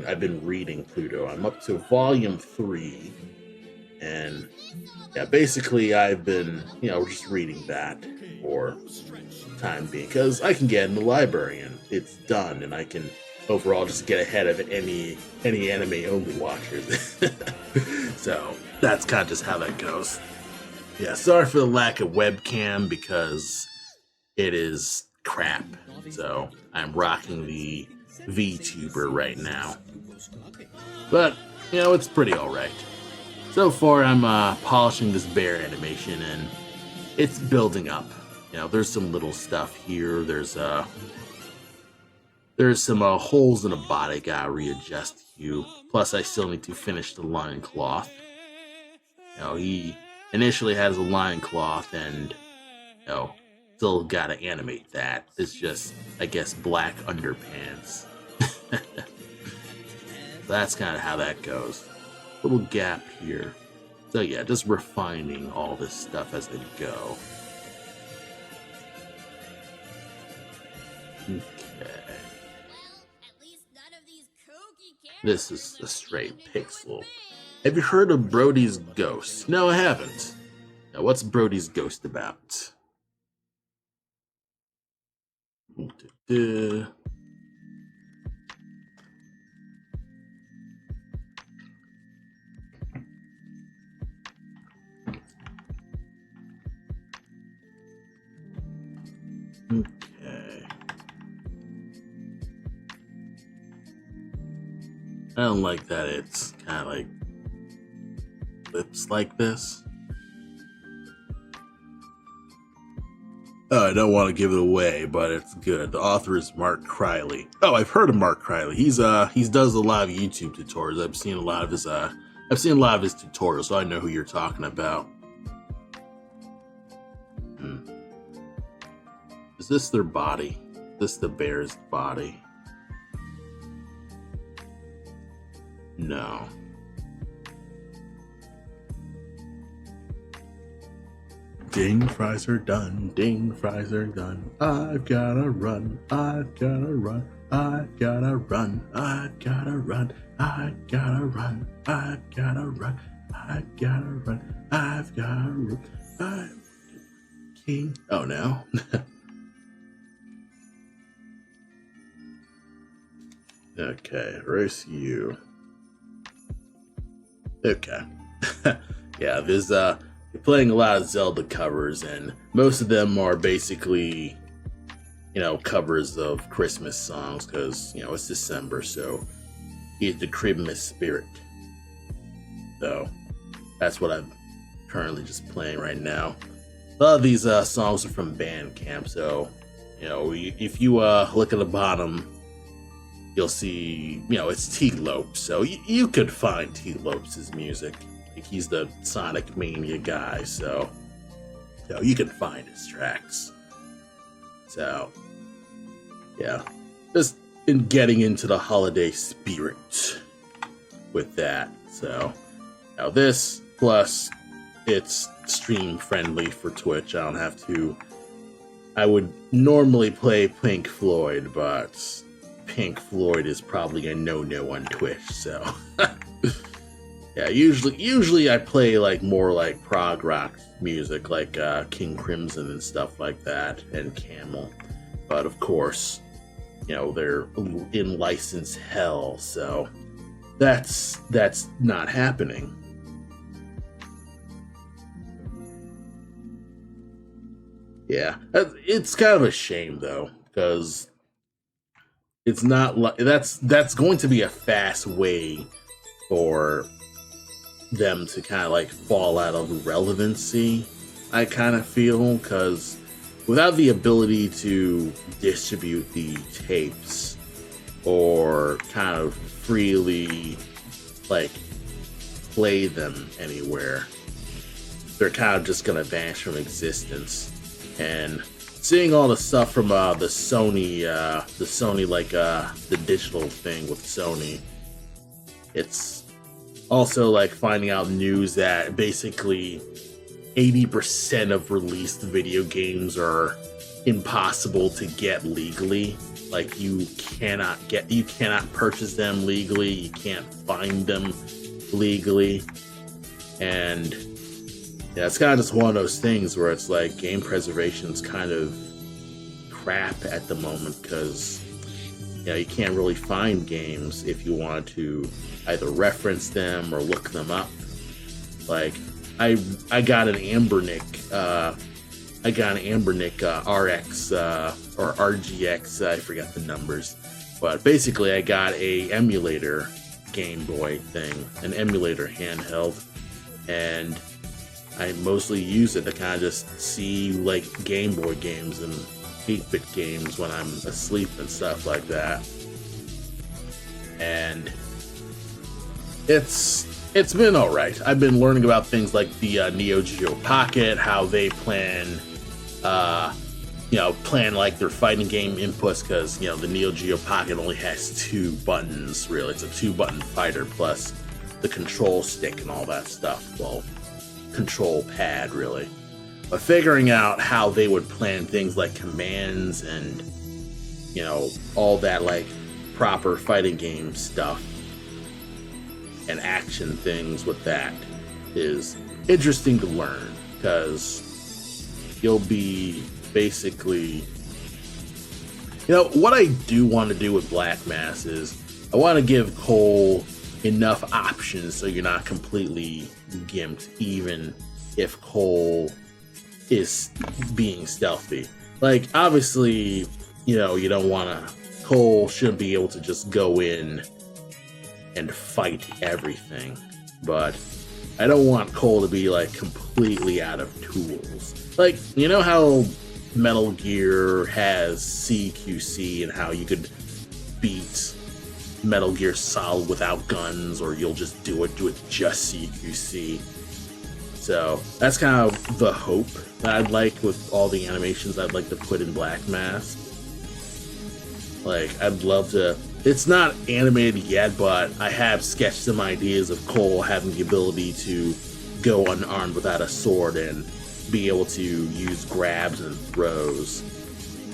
I've been reading Pluto. I'm up to volume 3, and yeah, basically I've been, just reading that for the time being, because I can get in the library and it's done, and I can overall just get ahead of any anime only watchers. So that's kind of just how that goes. Yeah, sorry for the lack of webcam because it is crap. So I'm rocking the VTuber right now, but it's pretty alright. So far I'm polishing this bear animation and it's building up. There's some little stuff here. There's some holes in the body gotta readjust here. Plus I still need to finish the loincloth. He initially has a loincloth and still gotta animate that. It's just, I guess, black underpants. That's kind of how that goes. Little gap here. So yeah, just refining all this stuff as I go. Okay. This is a straight pixel. Have you heard of Brody's Ghost? No, I haven't. Now, what's Brody's Ghost about? Okay. I don't like that it's kind of like lips like this. Oh, I don't want to give it away, but it's good. The author is Mark Criley. Oh, I've heard of Mark Criley. He does a lot of YouTube tutorials. I've seen a lot of his tutorials, so I know who you're talking about. Is this their body? Is this the bear's body? No. Ding, fries are done. Ding, fries are done. I've gotta run. I've gotta run. I've gotta run. I've gotta run. I've gotta run. I've gotta run. I've gotta run. I've gotta run. I'm king. Oh no. Okay, where's you? Okay. Yeah, there's you're playing a lot of Zelda covers, and most of them are basically, covers of Christmas songs because, it's December, so he's the Christmas spirit. So that's what I'm currently just playing right now. A lot of these songs are from Bandcamp, so, if you look at the bottom, you'll see, it's T Lopes, so you could find T Lopes' music. Like, he's the Sonic Mania guy, so you can find his tracks. So, yeah, just in getting into the holiday spirit with that. So, now this, plus it's stream friendly for Twitch. I would normally play Pink Floyd, but Pink Floyd is probably a no-no on Twitch, so. Yeah, usually I play more prog rock music, like King Crimson and stuff like that, and Camel. But of course, they're in license hell, so that's not happening. Yeah, it's kind of a shame though, because it's not like that's going to be a fast way for them to kind of fall out of relevancy, I kind of feel, because without the ability to distribute the tapes or kind of freely play them anywhere, they're kind of just gonna vanish from existence. And seeing all the stuff from the Sony the digital thing with Sony, it's also finding out news that basically 80% of released video games are impossible to get legally. You cannot purchase them legally, you can't find them legally. And yeah, it's kind of just one of those things where it's game preservation's kind of crap at the moment, because you can't really find games if you want to either reference them or look them up. I got an Ambernick RX or RGX, I forgot the numbers, but basically I got a emulator Game Boy thing, an emulator handheld, and I mostly use it to kind of just see Game Boy games and 8-bit games when I'm asleep and stuff like that. And it's been alright. I've been learning about things like the Neo Geo Pocket, how they plan their fighting game inputs, because the Neo Geo Pocket only has 2 buttons, really. It's a 2-button fighter plus the control stick and all that stuff. Well, control pad, really. But figuring out how they would plan things like commands and all that proper fighting game stuff and action things with that is interesting to learn, because you'll be basically, what I do want to do with Black Mass is I want to give Cole enough options so you're not completely gimped, even if Cole is being stealthy. Obviously, you don't want to, Cole shouldn't be able to just go in and fight everything, but I don't want Cole to be completely out of tools. How Metal Gear has CQC and how you could beat Metal Gear Solid without guns, or you'll just do it just CQC. So that's kind of the hope that I'd like with all the animations I'd like to put in Black Mask. I'd love to. It's not animated yet, but I have sketched some ideas of Cole having the ability to go unarmed without a sword and be able to use grabs and throws.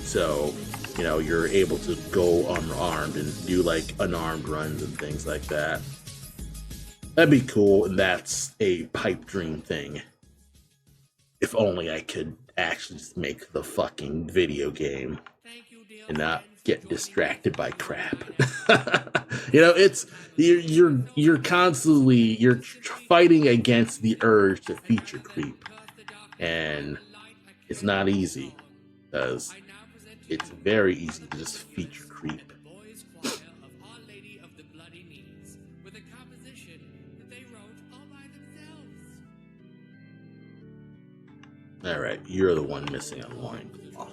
So, you're able to go unarmed and do unarmed runs and things like that. That'd be cool, and that's a pipe dream thing. If only I could actually just make the fucking video game and not get distracted by crap. It's you're constantly fighting against the urge to feature creep, and it's not easy, because it's very easy to just feature creep. The boys' choir of Our Lady of the Bloody Knees, with a composition that they wrote all by themselves. All right, you're the one missing a loincloth.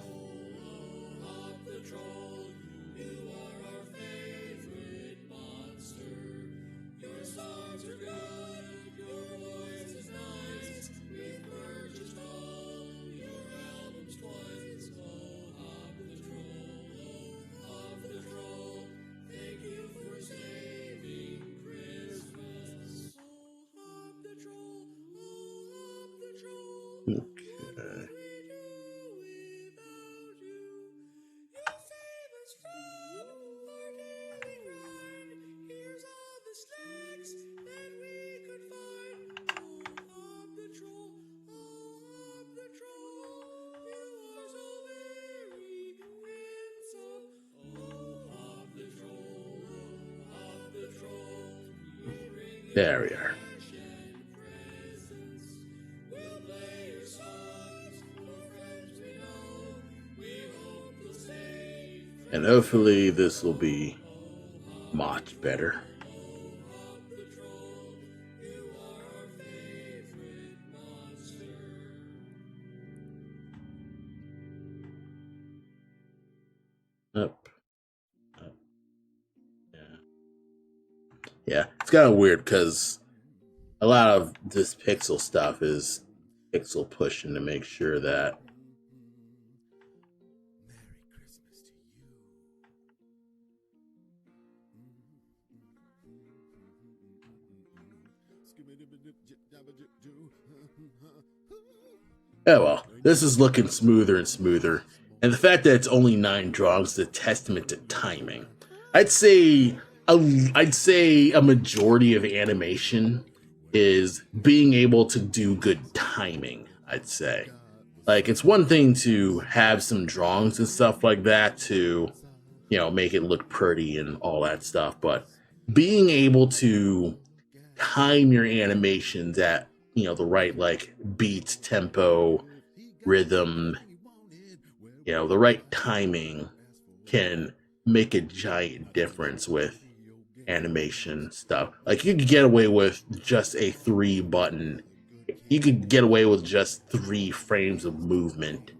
Okay. There we are. And hopefully this will be much better. Up. Up. Yeah. Yeah, it's kind of weird because a lot of this pixel stuff is pixel pushing to make sure that oh well, this is looking smoother and smoother. And the fact that it's only 9 drawings is a testament to timing. I'd say a majority of animation is being able to do good timing, I'd say. Like, it's one thing to have some drawings and stuff like that to, you know, make it look pretty and all that stuff, but being able to time your animations at, you know, the right, like, beat, tempo, rhythm, you know, the right timing can make a giant difference with animation stuff. Like, you could get away with just a 3-button. You could get away with just 3 frames of movement.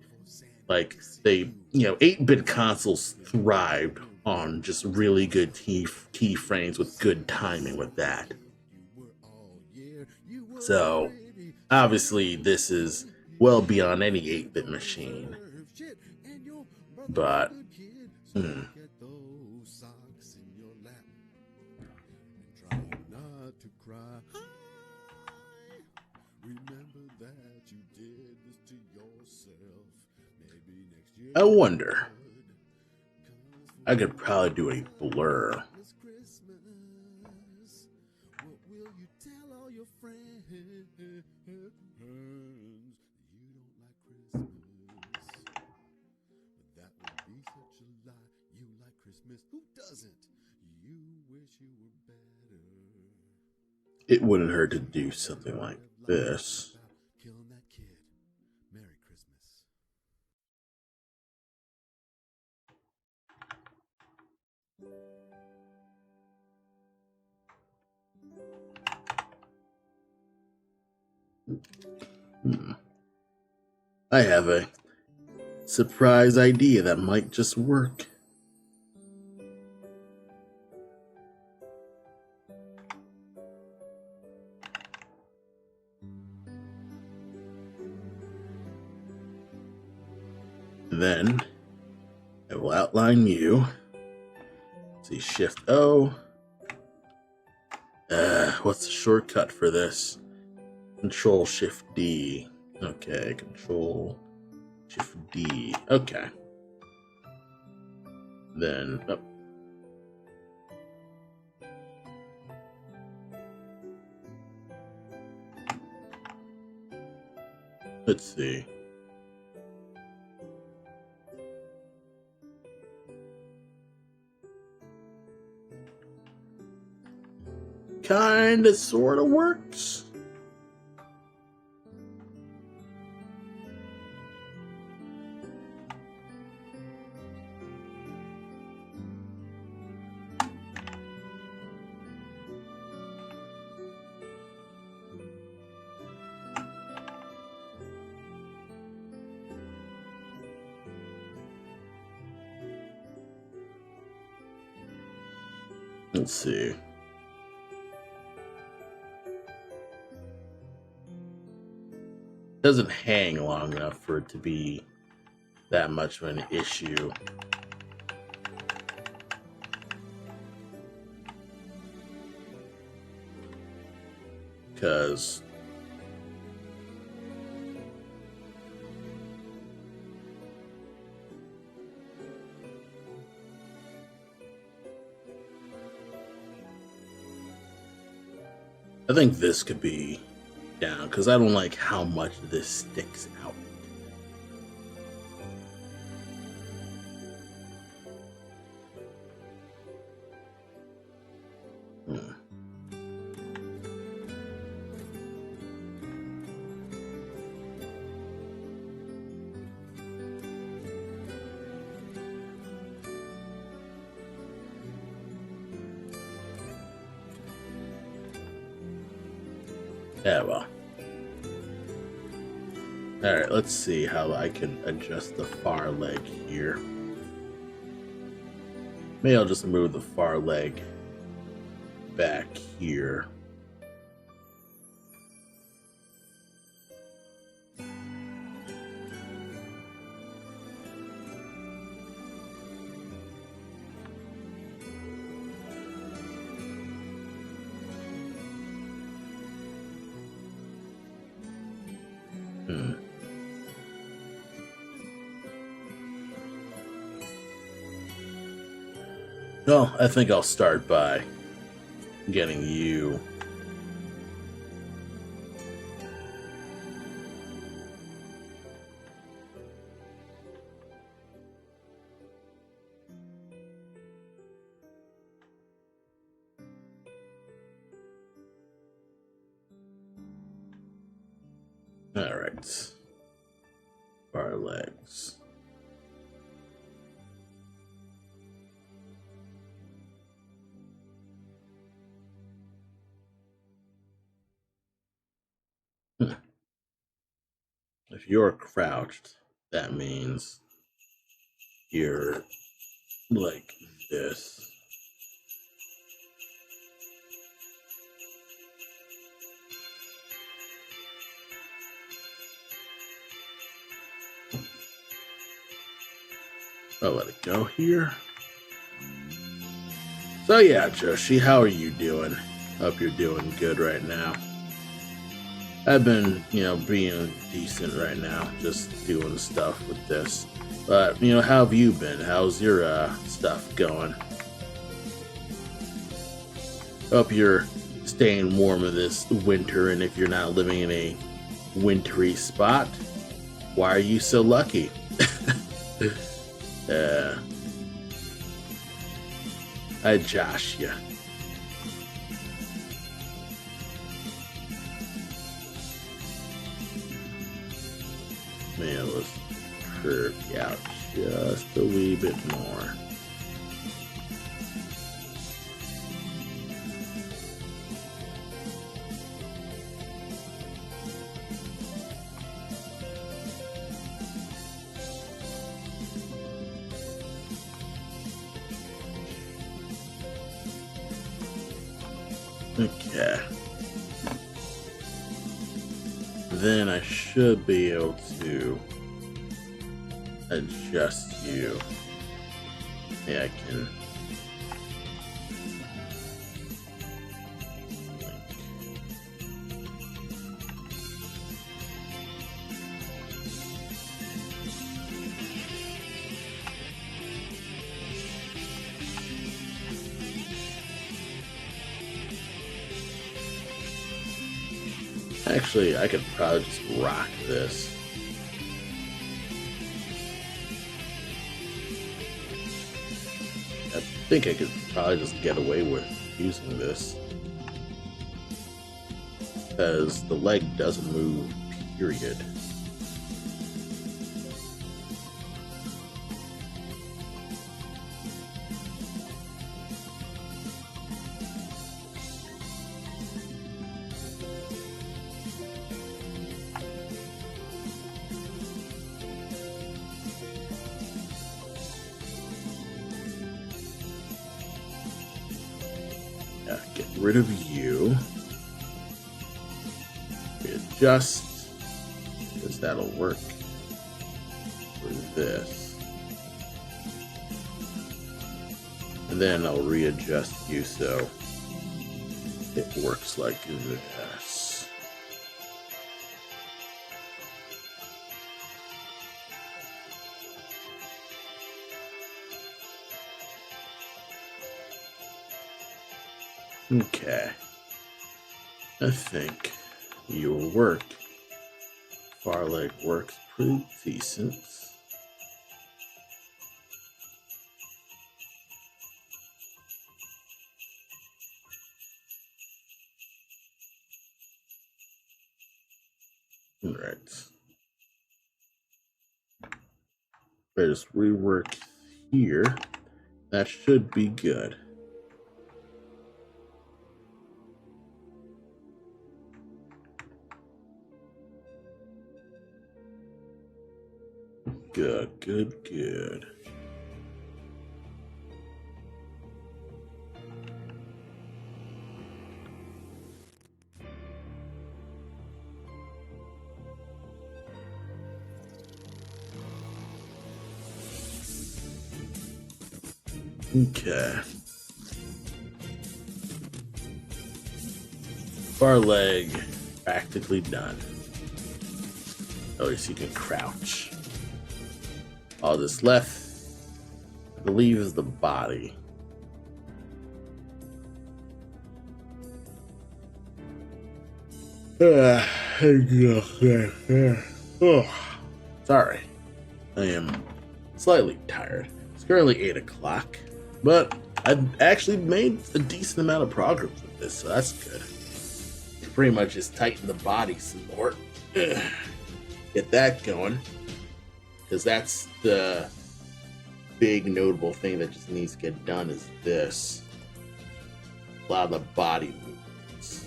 Like, they, you know, 8-bit consoles thrived on just really good keyframes with good timing with that. So, obviously, this is well beyond any 8-bit machine. But, I wonder. I could probably do a blur. It wouldn't hurt to do something like this. I have a surprise idea that might just work. Then I will outline you. See, Shift O. What's the shortcut for this? Control Shift D. Okay, Control Shift D. Okay. Then up. Let's see. Kinda sorta works. Let's see. Doesn't hang long enough for it to be that much of an issue. Because I think this could be down because I don't like how much this sticks out. Yeah, well. Alright, let's see how I can adjust the far leg here. Maybe I'll just move the far leg back here. Well, I think I'll start by getting you. All right. Far legs. If you're crouched, that means you're like this. I'll let it go here. So yeah, Joshi, how are you doing? Hope you're doing good right now. I've been, being decent right now, just doing stuff with this. But, how have you been? How's your stuff going? Hope you're staying warm in this winter, and if you're not living in a wintry spot, why are you so lucky? I josh ya. Man, let's curve you out just a wee bit more. Okay. Then I should be able to adjust you. Yeah, I can. Actually, I could probably just rock this. I think I could probably just get away with using this. Because the leg doesn't move, period. rid of you. Readjust, because that'll work for this. And then I'll readjust you so it works like this. Okay. I think your work, far leg works pretty decent. All right. I just rework here. That should be good. Good, good, good. Okay. Far leg practically done. At least you can crouch. All that's left, I believe, is the body. Sorry. I am slightly tired. It's currently 8 o'clock, but I've actually made a decent amount of progress with this, so that's good. Pretty much just tighten the body some more. Get that going. Because that's the big notable thing that just needs to get done is this. A lot of the body movements.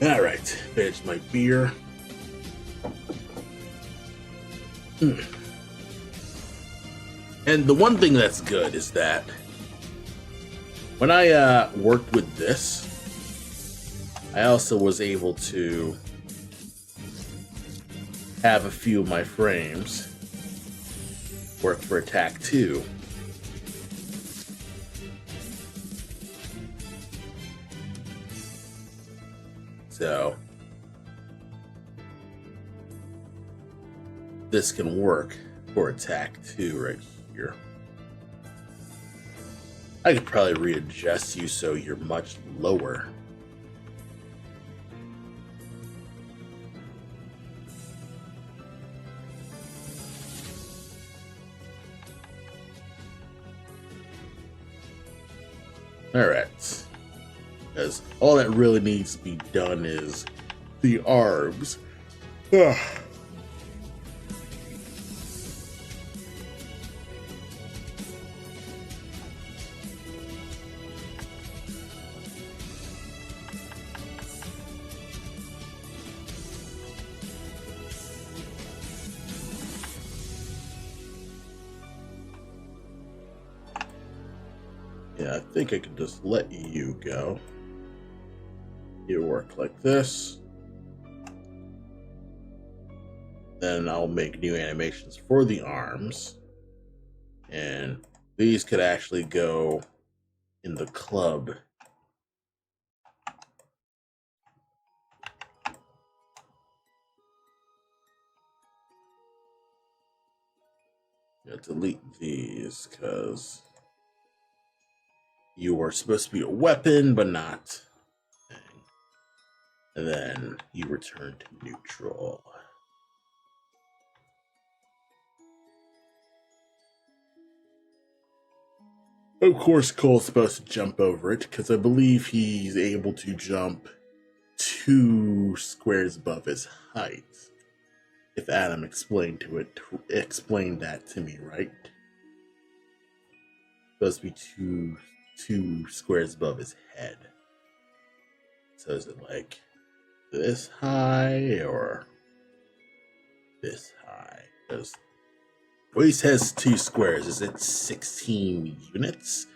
Alright, finish my beer. And the one thing that's good is that when I worked with this, I also was able to have a few of my frames work for attack 2. So this can work for attack 2 right here. I could probably readjust you so you're much lower. Alright. Because all that really needs to be done is the arms. Ugh. Yeah, I think I can just let you go. You work like this. Then I'll make new animations for the arms. And these could actually go in the club. Yeah, delete these because you are supposed to be a weapon, but not. And then you return to neutral. Of course, Cole's supposed to jump over it because I believe he's able to jump 2 squares above his height. If Adam explained that to me, right? Supposed to be two squares above his head. So is it like this high or this high? Because Waste has two squares. Is it 16 units?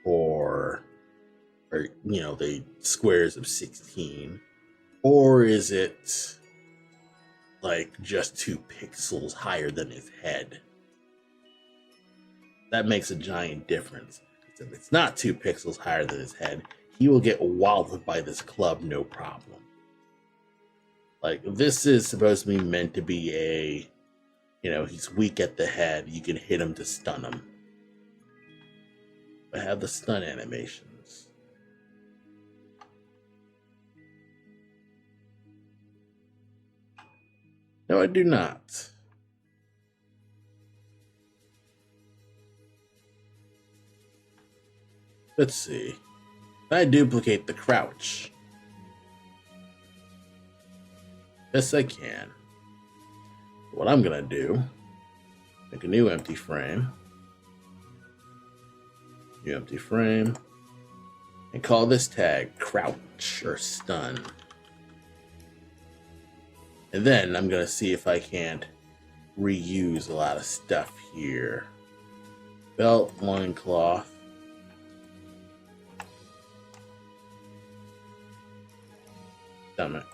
Or the squares of 16? Or is it like just 2 pixels higher than his head? That makes a giant difference. If it's not 2 pixels higher than his head, he will get walloped by this club no problem. Like, this is supposed to be meant to be a, he's weak at the head. You can hit him to stun him. I have the stun animations. No, I do not. Let's see. I duplicate the crouch. Yes, I can. What I'm gonna do, make a new empty frame. New empty frame. And call this tag crouch or stun. And then I'm gonna see if I can't reuse a lot of stuff here. Belt, loincloth. Stomach.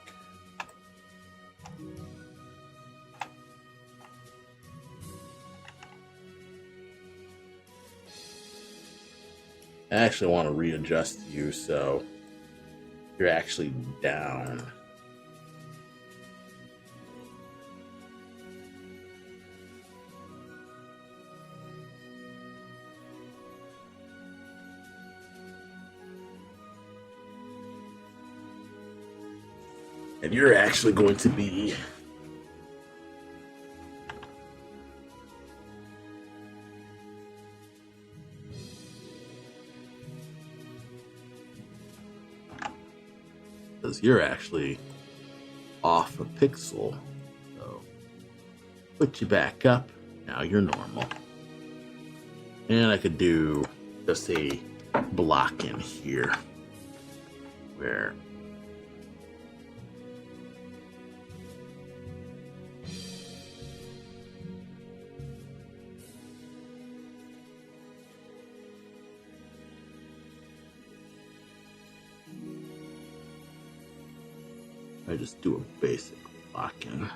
I actually want to readjust you so you're actually down. And you're actually going to be because you're actually off a pixel. So put you back up. Now you're normal. And I could do just a block in here where I just do a basic lock-in.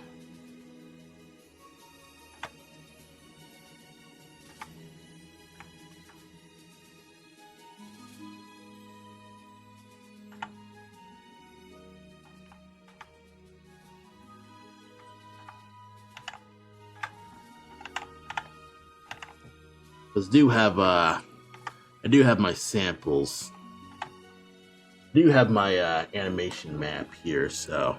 I do have my samples. I do have my animation map here, so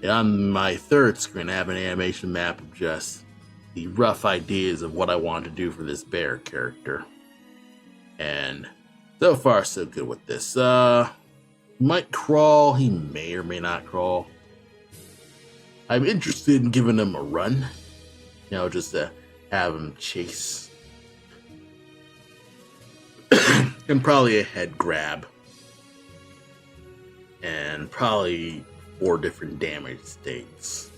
on my third screen I have an animation map of just the rough ideas of what I want to do for this bear character. And so far so good with this. He might crawl, he may or may not crawl. I'm interested in giving him a run. Just to have him chase. And probably a head grab. And probably 4 different damage states.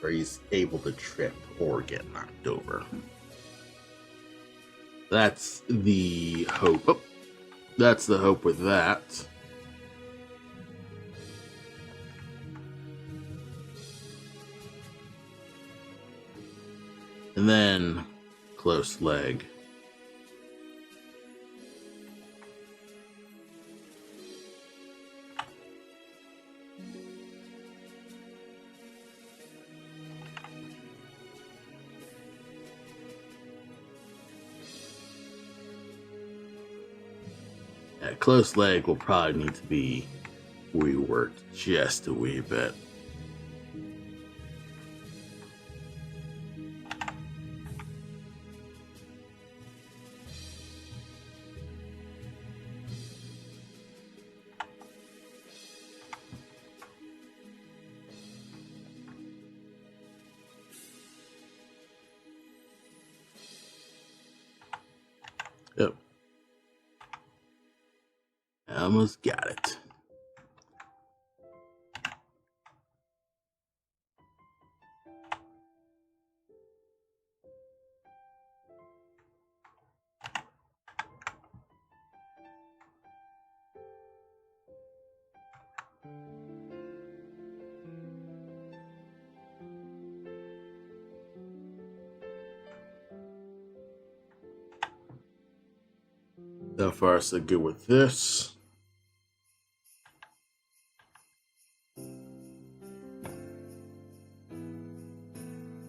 Where he's able to trip or get knocked over. That's the hope. Oh, that's the hope with that. And then close leg. That close leg will probably need to be reworked just a wee bit. Yep. I almost got it. So far, so good with this.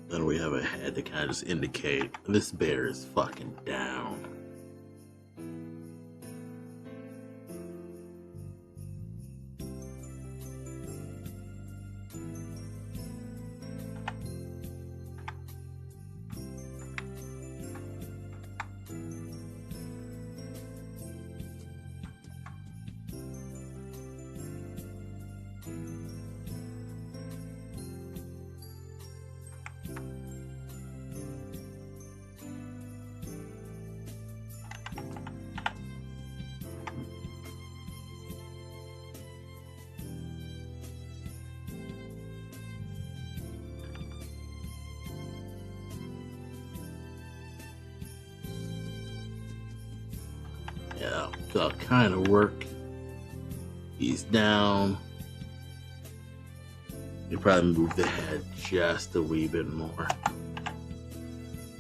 Then we have a head to kind of just indicate this bear is fucking down. Yeah, that'll kind of work. He's down. You probably move the head just a wee bit more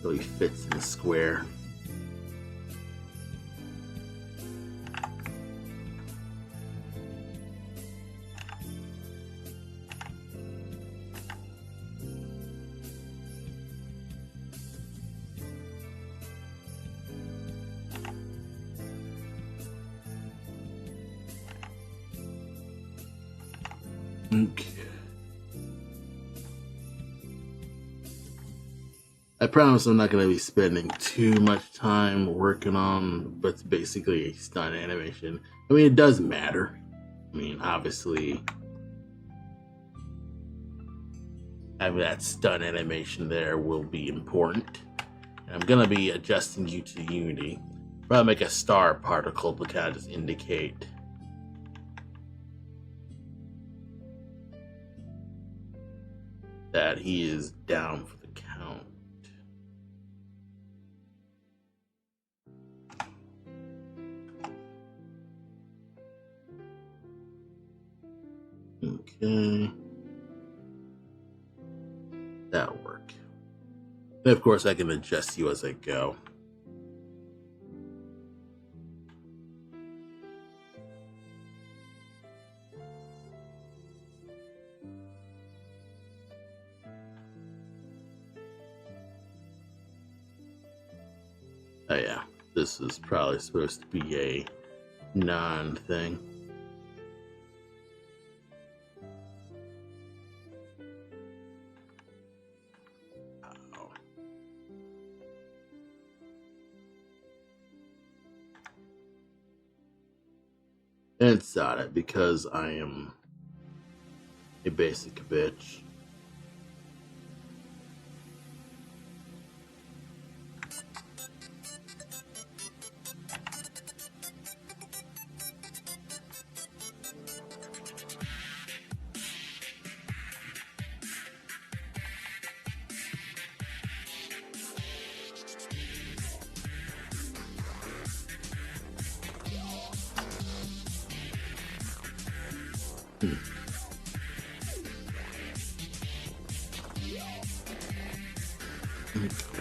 so he fits in the square. Okay. I promise I'm not going to be spending too much time working on what's basically a stun animation. I mean, it does matter. I mean, obviously, having that stun animation there will be important. And I'm going to be adjusting you to Unity. Probably make a star particle to kind of just indicate that he is down for the count. Okay. That'll work. And of course, I can adjust you as I go. Oh yeah, this is probably supposed to be a non-thing. Oh. And it's not it because I am a basic bitch.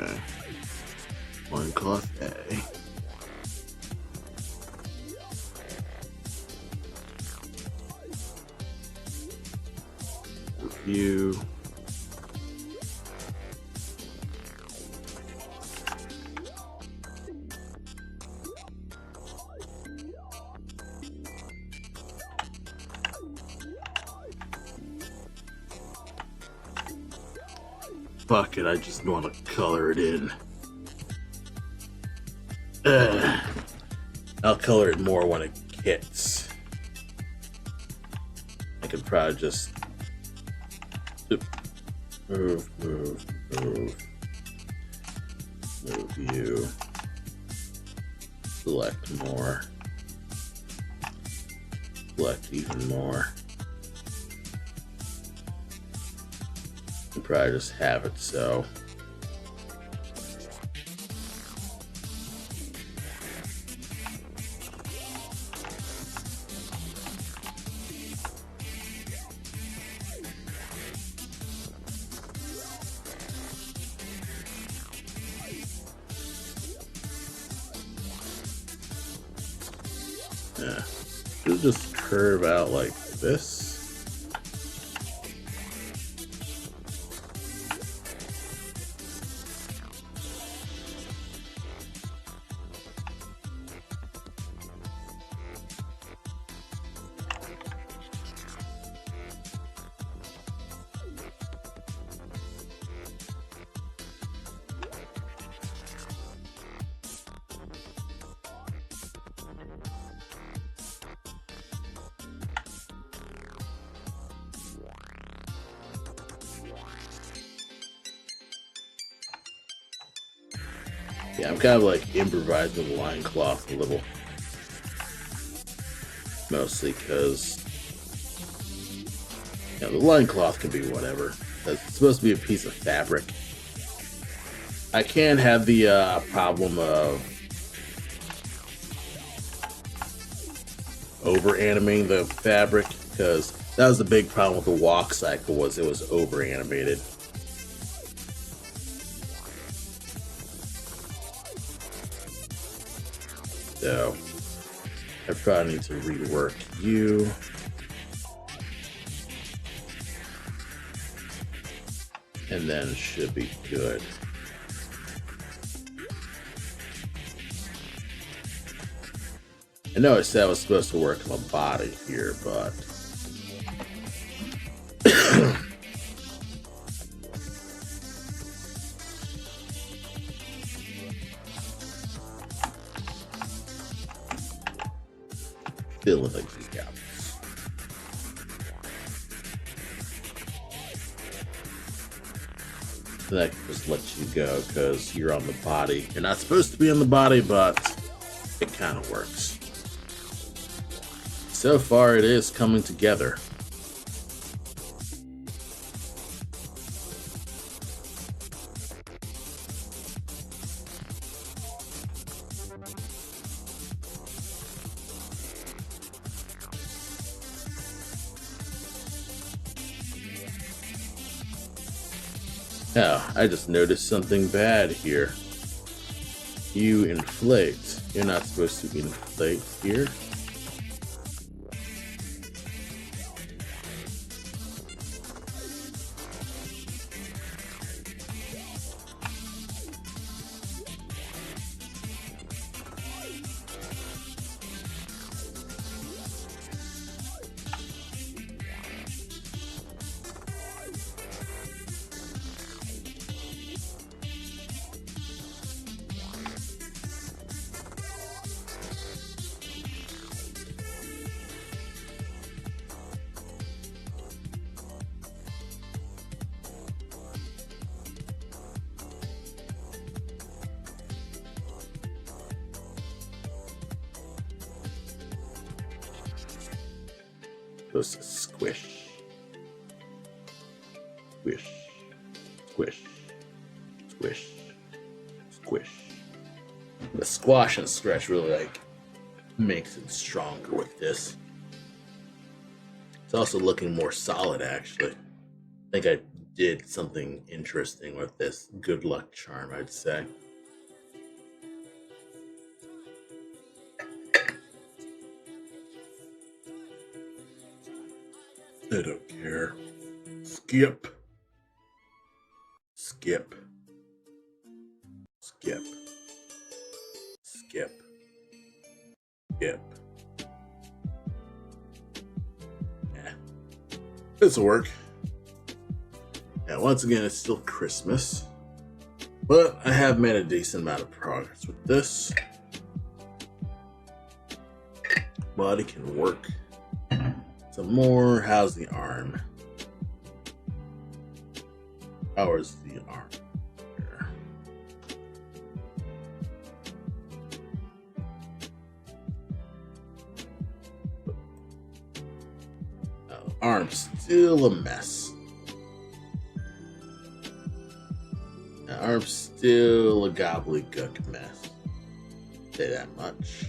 Okay. One cloth A. Review. Fuck it, I just want to color it in. I'll color it more when it hits. I could probably just move you. Select more. Select even more. Probably just have it so. Yeah. Should just curve out like this. Yeah, I'm kind of like improvising the loincloth a little. Mostly because, you know, the loincloth can be whatever. It's supposed to be a piece of fabric. I can have the problem of over animating the fabric, because that was the big problem with the walk cycle, was it was over animated. So I probably need to rework you. And then it should be good. I know I said I was supposed to work on the body here, but fill in the gaps. Then I can just let you go because you're on the body. You're not supposed to be on the body, but it kind of works. So far, it is coming together. Oh, I just noticed something bad here. You inflate. You're not supposed to inflate here. Supposed to squish. Squish. Squish. Squish. Squish. The squash and stretch really like makes it stronger with this. It's also looking more solid actually. I think I did something interesting with this good luck charm, I'd say. I don't care. Skip. Skip. Skip. Skip. Skip. Yeah. This'll work. Yeah, once again, it's still Christmas. But I have made a decent amount of progress with this. Body can work. Some more. How's the arm? How's the arm? Here. Oh, arm's still a mess. Arm's still a gobbledygook mess. Say that much.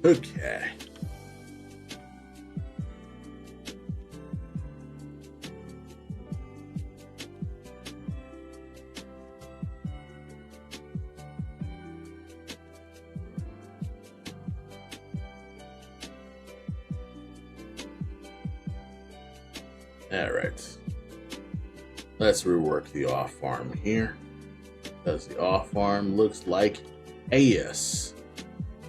Okay. Alright. Let's rework the off arm here. Because the off arm looks like ass.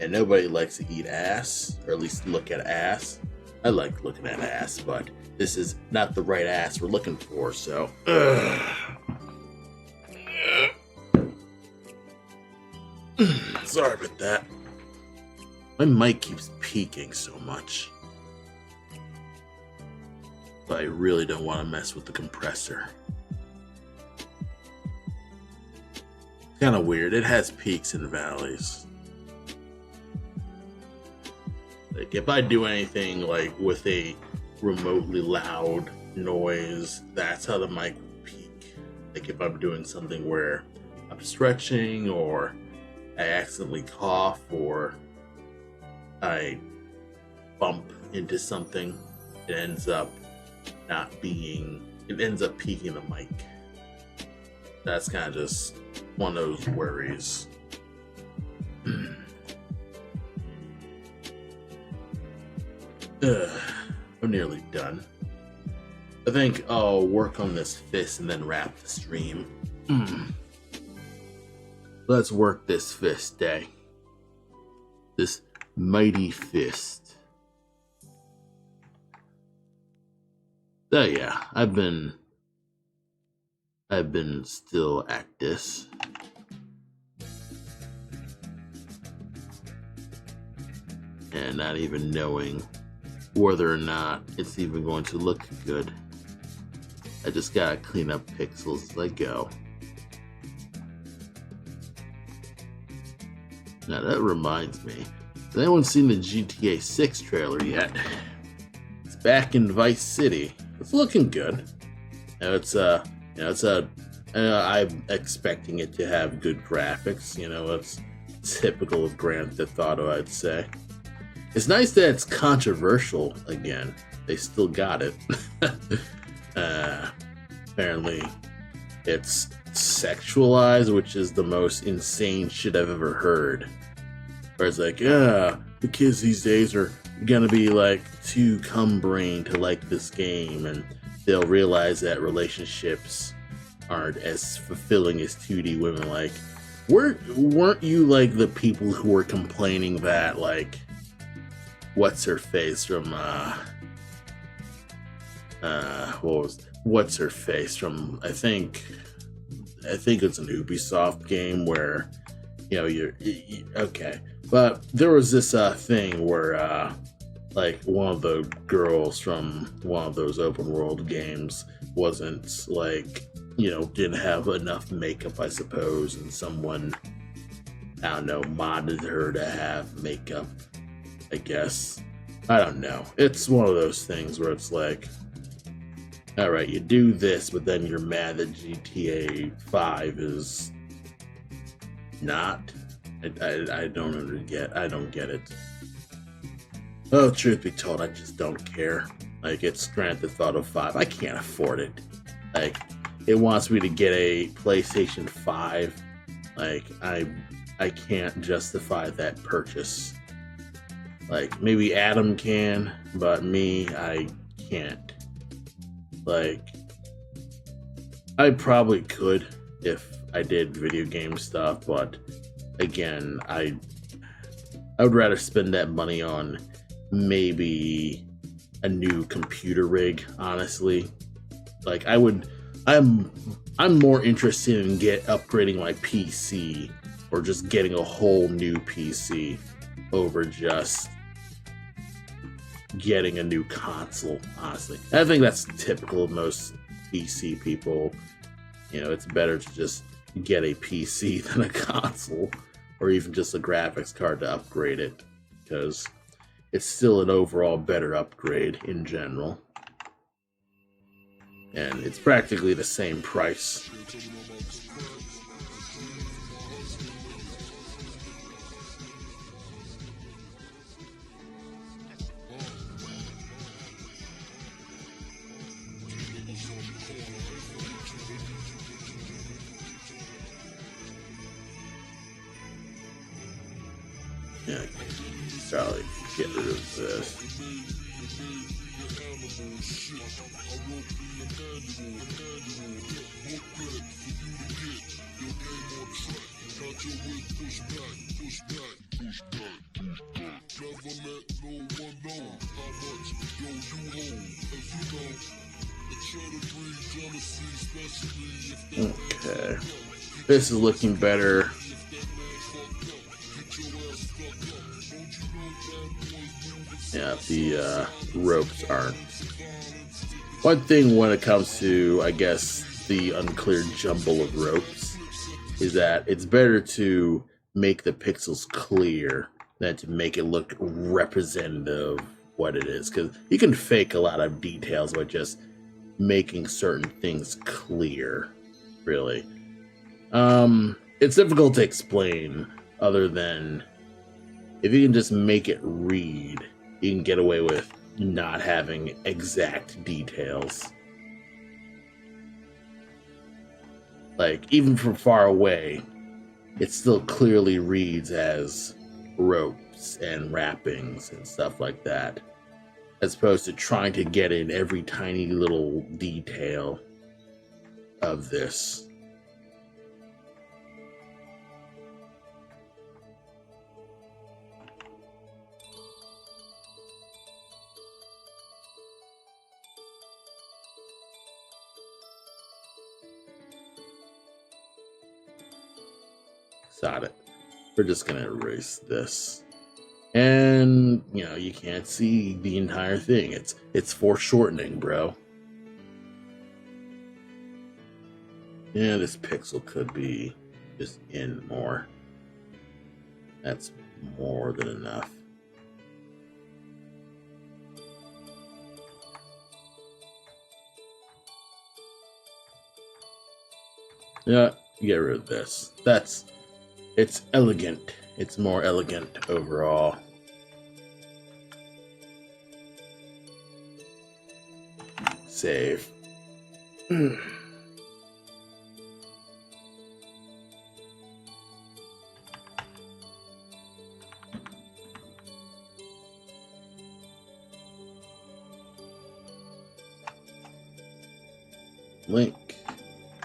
And nobody likes to eat ass, or at least look at ass. I like looking at ass, but this is not the right ass we're looking for, so. Sorry about that. My mic keeps peaking so much. But I really don't want to mess with the compressor. It's kind of weird. It has peaks and valleys. Like if I do anything like with a remotely loud noise, that's how the mic will peak. Like if I'm doing something where I'm stretching, or I accidentally cough, or I bump into something, it ends up peaking the mic. That's kind of just one of those worries. I'm nearly done. I think I'll work on this fist and then wrap the stream. Let's work this fist day. This mighty fist. So yeah, I've been still at this. And not even knowing whether or not it's even going to look good. I just gotta clean up pixels as I go. Now that reminds me, has anyone seen the GTA 6 trailer yet? It's back in Vice City. It's looking good. I'm expecting it to have good graphics. It's typical of Grand Theft Auto, I'd say. It's nice that it's controversial again. They still got it. Apparently, it's sexualized, which is the most insane shit I've ever heard. Where it's like, the kids these days are gonna be like too cum-brained to like this game, and they'll realize that relationships aren't as fulfilling as 2D women. Like, weren't you like the people who were complaining that like what's her face from I think it's an Ubisoft game where you're okay, but there was this thing where like one of the girls from one of those open world games wasn't like didn't have enough makeup, I suppose, and someone, I don't know, modded her to have makeup, I guess. I don't know. It's one of those things where it's like, alright, you do this, but then you're mad that GTA 5 is not. I don't get it. Oh, truth be told, I just don't care. Like, it's Grand Theft Auto 5. I can't afford it. Like, it wants me to get a PlayStation 5. Like, I can't justify that purchase. Like, maybe Adam can, but me, I can't. Like, I probably could if I did video game stuff, but again, I would rather spend that money on maybe a new computer rig, honestly. Like, I'm more interested in upgrading my PC, or just getting a whole new PC over just getting a new console, honestly. I think that's typical of most PC people. It's better to just get a PC than a console, or even just a graphics card to upgrade it, because it's still an overall better upgrade in general. And it's practically the same price. Yeah, probably get rid of this. Okay, this is looking better. Yeah, the ropes aren't. One thing when it comes to, I guess, the unclear jumble of ropes is that it's better to make the pixels clear than to make it look representative of what it is. Because you can fake a lot of details by just making certain things clear, really. It's difficult to explain other than if you can just make it read, you can get away with not having exact details. Like, even from far away, it still clearly reads as ropes and wrappings and stuff like that, as opposed to trying to get in every tiny little detail of this. Got it. We're just gonna erase this. And, you know, you can't see the entire thing. It's foreshortening, bro. Yeah, this pixel could be just in more. That's more than enough. Yeah, get rid of this. It's elegant. It's more elegant overall. Save. Link.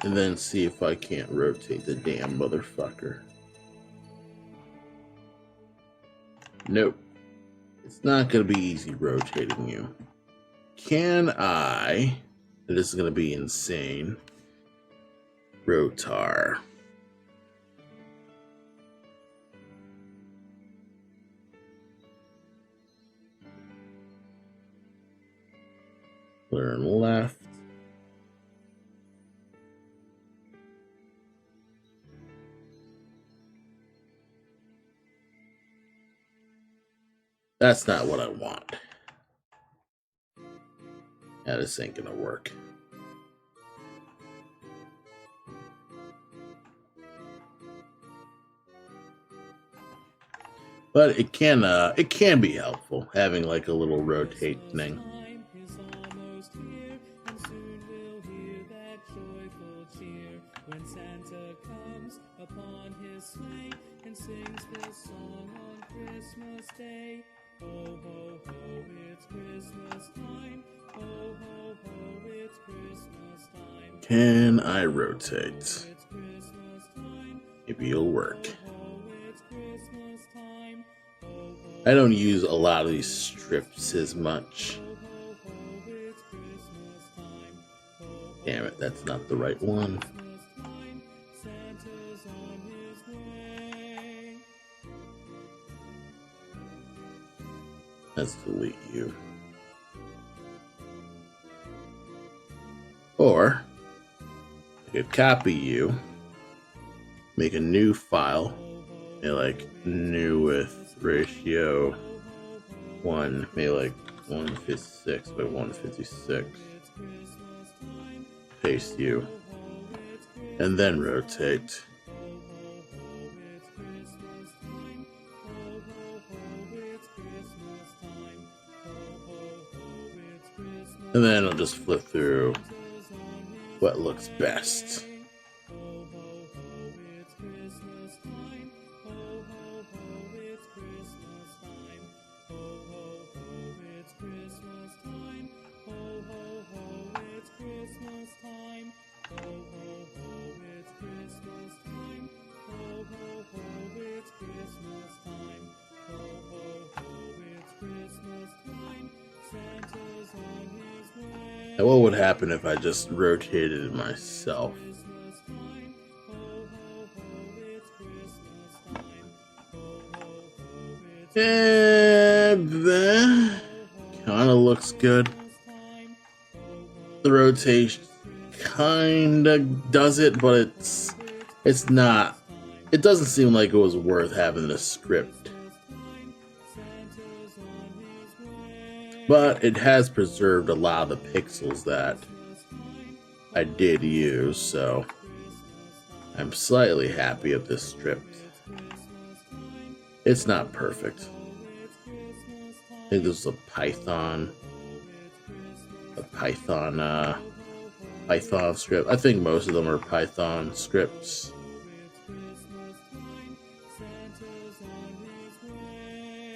And then see if I can't rotate the damn motherfucker. Nope. It's not going to be easy rotating you. Can I... This is going to be insane. Rotar. Turn left. That's not what I want. Yeah, this ain't gonna work. But it can be helpful having like a little rotate thing. When Santa comes upon his sleigh and sings this song on Christmas Day. Ho, ho, ho, it's Christmas time. Ho, ho, ho, it's Christmas time. Can I rotate? Maybe it'll work. I don't use a lot of these strips as much. Damn it, that's not the right one. Let's delete you. Or I could copy you, make a new file, and like new with ratio 1, maybe like 156 by 156. Paste you, and then rotate. And then I'll just flip through what looks best. Now, what would happen if I just rotated it myself? And that kind of looks good. The rotation kind of does it, but it's not. It doesn't seem like it was worth having the script. But it has preserved a lot of the pixels that I did use, so I'm slightly happy with this script. It's not perfect. I think this is a Python script. I think most of them are Python scripts.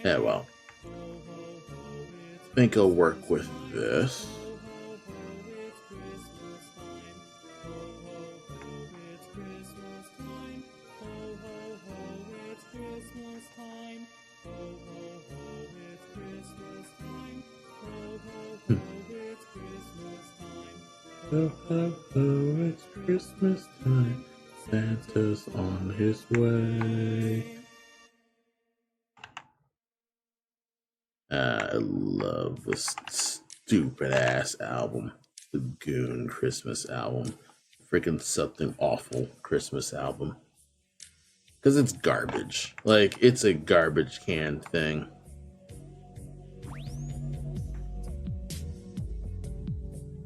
Yeah, well, I think I'll work with this. Ho, ho, ho, it's Christmas time. Santa's on his way. I love this stupid ass album. The Goon Christmas album. Freaking something awful Christmas album. Because it's garbage. Like, it's a garbage can thing.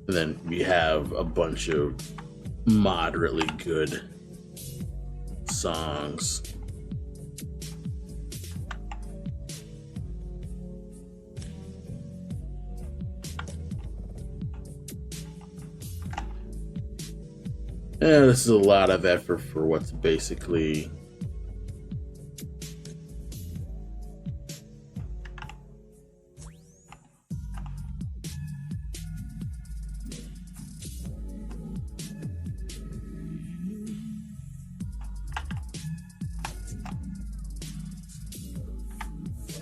And then we have a bunch of moderately good songs. Yeah, this is a lot of effort for what's basically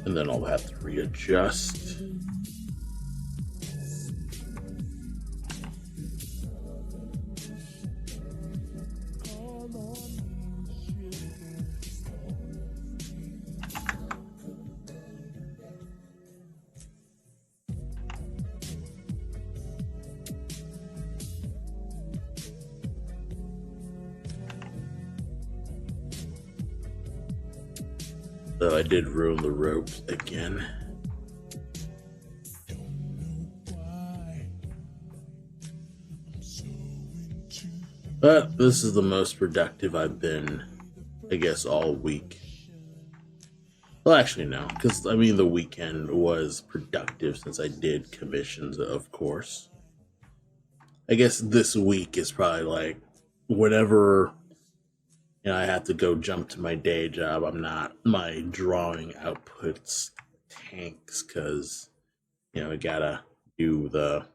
and then I'll have to readjust. So I did ruin the ropes again. But this is the most productive I've been, I guess, all week. Well, actually, no, because I mean, the weekend was productive since I did commissions, of course. I guess this week is probably like whenever I have to go jump to my day job. My drawing outputs tanks because we gotta do the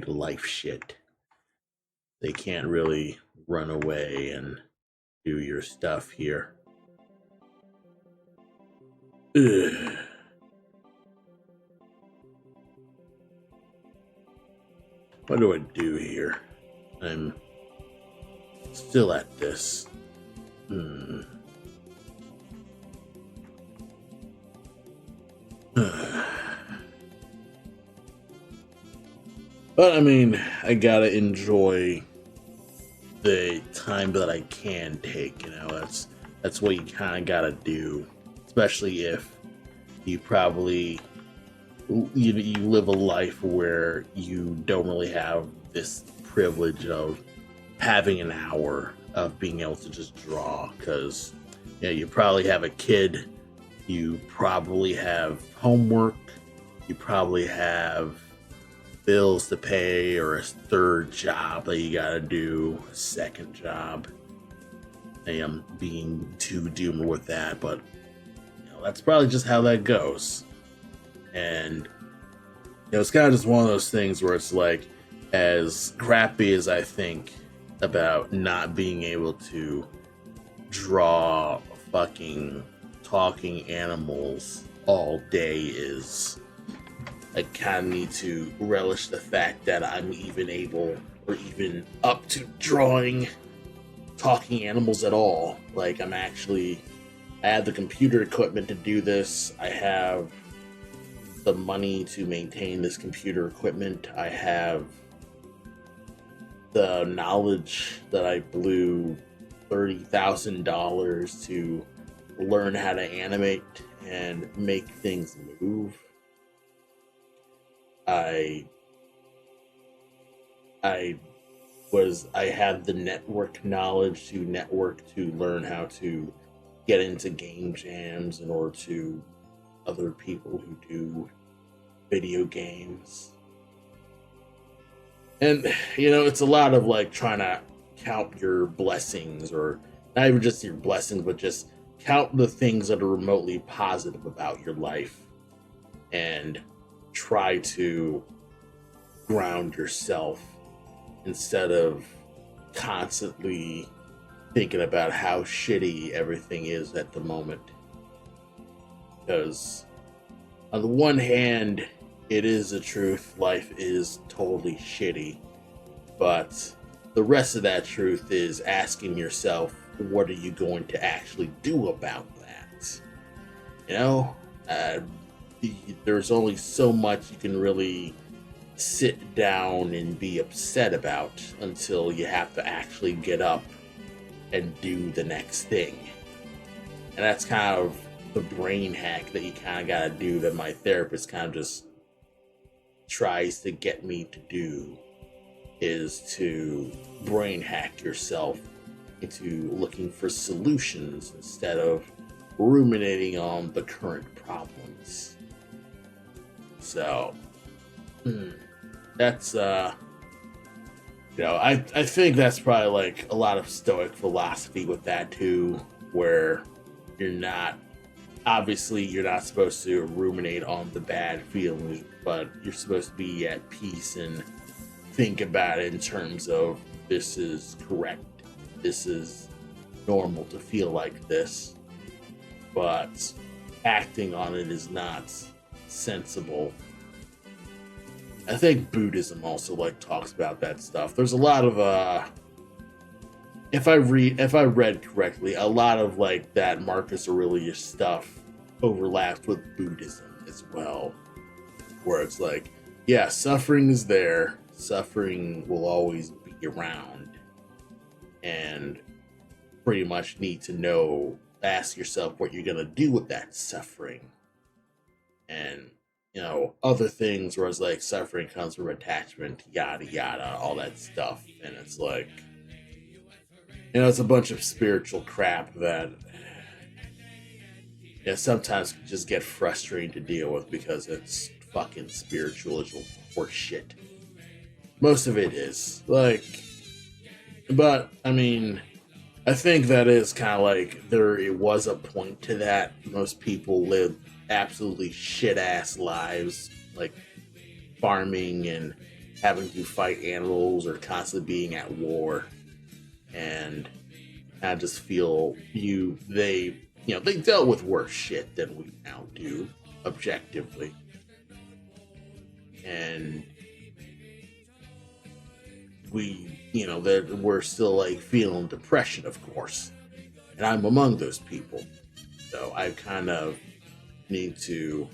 life shit. They can't really run away and do your stuff here. Ugh. What do I do here? I'm still at this. But I mean, I gotta enjoy the time that I can take. That's what you kind of gotta do, especially if you probably you live a life where you don't really have this privilege of having an hour of being able to just draw, because you probably have a kid, you probably have homework, you probably have bills to pay, or a third job that you gotta do, a second job. I am being too doomed with that, but that's probably just how that goes. And it's kind of just one of those things where it's like, as crappy as I think about not being able to draw fucking talking animals all day is, I kind of need to relish the fact that I'm even able, or even up to drawing talking animals at all. Like, I have the computer equipment to do this. I have the money to maintain this computer equipment. I have the knowledge that I blew $30,000 to learn how to animate and make things move. I had the network knowledge to learn how to get into game jams in order to other people who do video games. And, it's a lot of like trying to count your blessings, or not even just your blessings, but just count the things that are remotely positive about your life and try to ground yourself instead of constantly thinking about how shitty everything is at the moment. Because on the one hand, it is the truth, life is totally shitty, but the rest of that truth is asking yourself, what are you going to actually do about that? There's only so much you can really sit down and be upset about until you have to actually get up and do the next thing. And that's kind of the brain hack that you kind of got to do, that my therapist kind of just tries to get me to do, is to brain hack yourself into looking for solutions instead of ruminating on the current problems. So that's I think that's probably like a lot of Stoic philosophy with that too, where you're not supposed to ruminate on the bad feelings, but you're supposed to be at peace and think about it in terms of, this is correct, this is normal to feel like this, but acting on it is not sensible. I think Buddhism also like talks about that stuff. There's a lot of if I read correctly, a lot of like that Marcus Aurelius stuff overlaps with Buddhism as well, where it's like, yeah, suffering is there, suffering will always be around, and pretty much need to ask yourself what you're gonna do with that suffering. And other things where it's like, suffering comes from attachment, yada yada, all that stuff. And it's like, it's a bunch of spiritual crap that sometimes can just get frustrating to deal with, because it's fucking spiritual horse shit. Most of it is. But I mean, I think that is kind of like, it was a point to that. Most people live absolutely shit-ass lives, like farming and having to fight animals, or constantly being at war. And I just feel they dealt with worse shit than we now do, objectively. And we're still like feeling depression, of course. And I'm among those people. So I kind of need to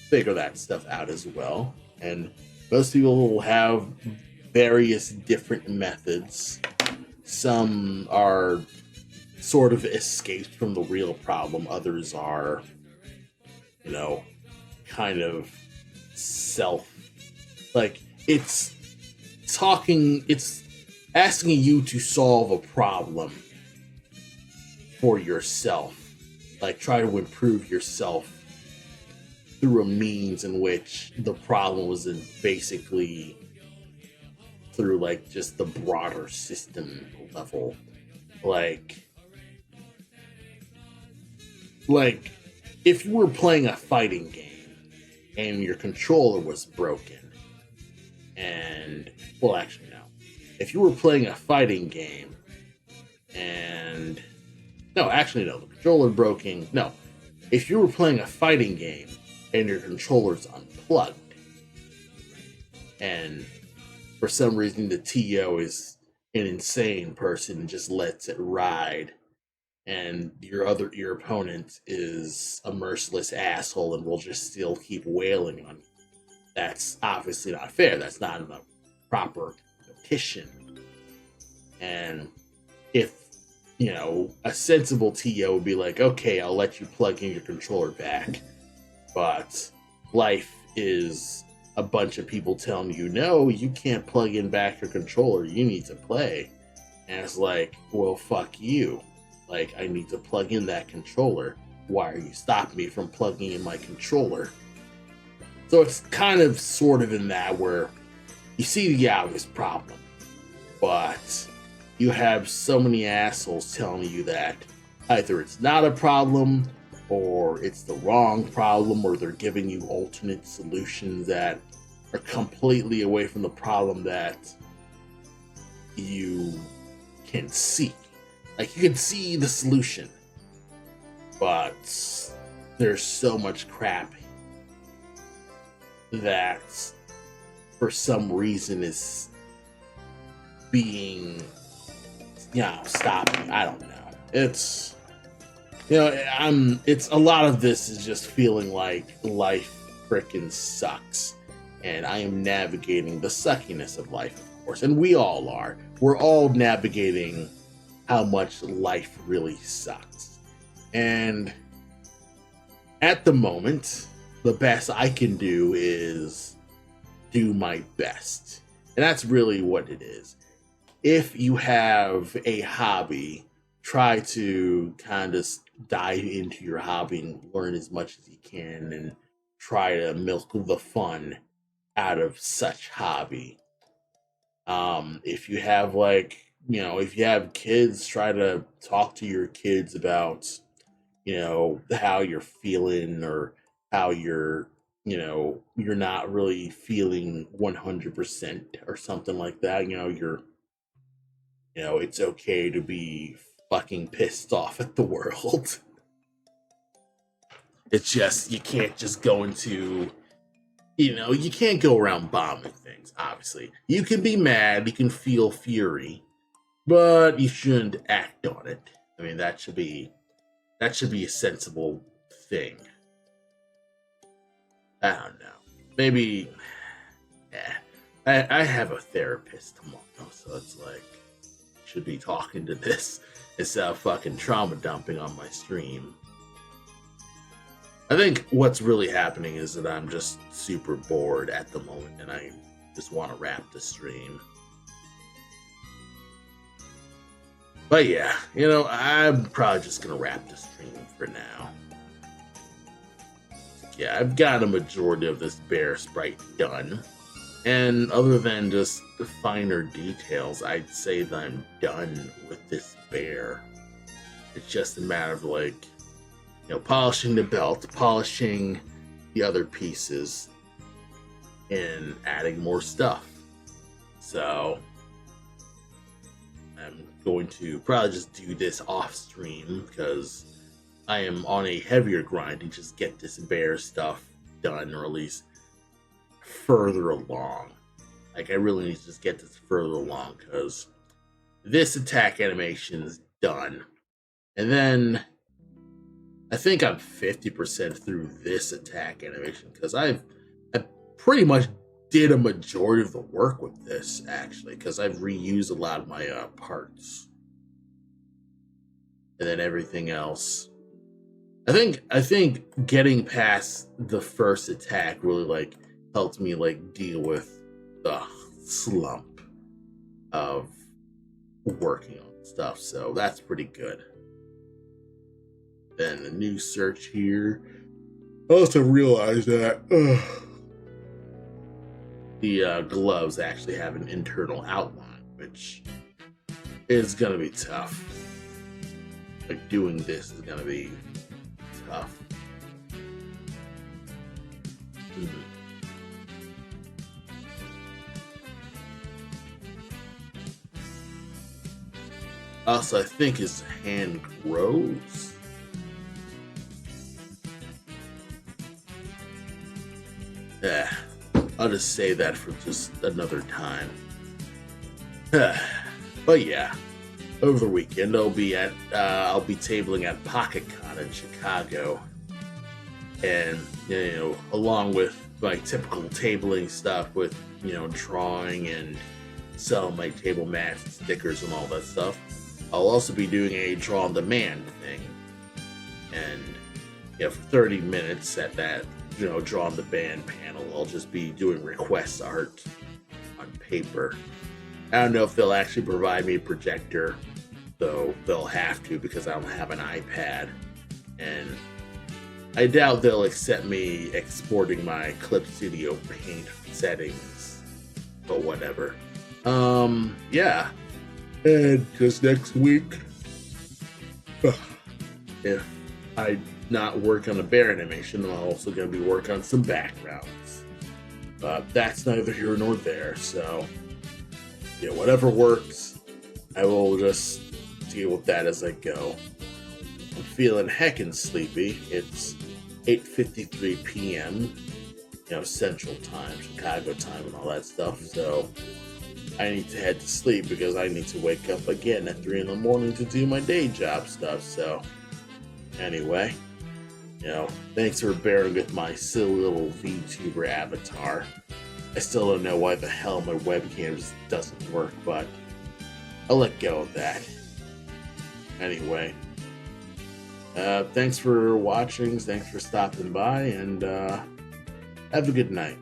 figure that stuff out as well. And most people will have various different methods. Some are sort of escapes from the real problem. Others are, kind of it's asking you to solve a problem for yourself. Like, try to improve yourself through a means in which the problem was basically through like just the broader system level. Like if you were playing a fighting game and your controller was broken, and if you were playing a fighting game and the controller broken. No. If you were playing a fighting game and your controller's unplugged. And for some reason, the TO is an insane person and just lets it ride. And your opponent is a merciless asshole and will just still keep wailing on you. That's obviously not fair. That's not a proper competition. And if, a sensible TO would be like, okay, I'll let you plug in your controller back. But life is a bunch of people telling you, no, you can't plug in back your controller. You need to play. And it's like, well, fuck you. Like, I need to plug in that controller. Why are you stopping me from plugging in my controller? So it's kind of sort of in that where you see the obvious problem, but you have so many assholes telling you that either it's not a problem or it's the wrong problem, or they're giving you alternate solutions that are completely away from the problem that you can see. Like, you can see the solution, but there's so much crap that for some reason is being, stopped. I don't know. It's, it's a lot of this is just feeling like life frickin' sucks. And I am navigating the suckiness of life, of course. And we all are. We're all navigating how much life really sucks. And at the moment, the best I can do is do my best. And that's really what it is. If you have a hobby, try to kind of dive into your hobby and learn as much as you can and try to milk the fun out of such hobby. If you have if you have kids, try to talk to your kids about, how you're feeling, or how you're not really feeling 100% or something like that. It's okay to be fucking pissed off at the world. It's just, you can't just go into, you can't go around bombing things, obviously. You can be mad, you can feel fury, but you shouldn't act on it. I mean, that should be a sensible thing. I don't know. Maybe, I have a therapist tomorrow, so it's like, should be talking to this instead of fucking trauma dumping on my stream. I think what's really happening is that I'm just super bored at the moment, and I just want to wrap the stream. But yeah, I'm probably just gonna wrap the stream for now. Yeah, I've got a majority of this bear sprite done. And other than just the finer details, I'd say that I'm done with this bear. It's just a matter of polishing the belt, polishing the other pieces, and adding more stuff. So I'm going to probably just do this off stream because I am on a heavier grind to just get this bear stuff done, or at least further along. Like, I really need to just get this further along because this attack animation is done. And then I think I'm 50% through this attack animation because I pretty much did a majority of the work with this, actually, because I've reused a lot of my parts. And then everything else, I think getting past the first attack really helped me deal with the slump of working on stuff, so that's pretty good. Then the new search here. I also realized that the gloves actually have an internal outline, which is gonna be tough. Doing this is gonna be tough. Also, I think his hand grows. Eh, I'll just say that for just another time. But yeah, over the weekend I'll be tabling at PocketCon in Chicago, and along with my typical tabling stuff with drawing and selling my table mats and stickers and all that stuff. I'll also be doing a draw on demand thing, and for 30 minutes at that draw on demand panel, I'll just be doing request art on paper. I don't know if they'll actually provide me a projector, though they'll have to because I don't have an iPad, and I doubt they'll accept me exporting my Clip Studio Paint settings, but whatever. Yeah. And just next week, if I not work on a bear animation, I'm also going to be working on some backgrounds. But that's neither here nor there, so whatever works, I will just deal with that as I go. I'm feeling heckin' sleepy. It's 8:53 p.m., Central Time, Chicago time, and all that stuff, so I need to head to sleep because I need to wake up again at 3 in the morning to do my day job stuff. So anyway, thanks for bearing with my silly little VTuber avatar. I still don't know why the hell my webcam just doesn't work, but I'll let go of that. Anyway, thanks for watching, thanks for stopping by, and have a good night.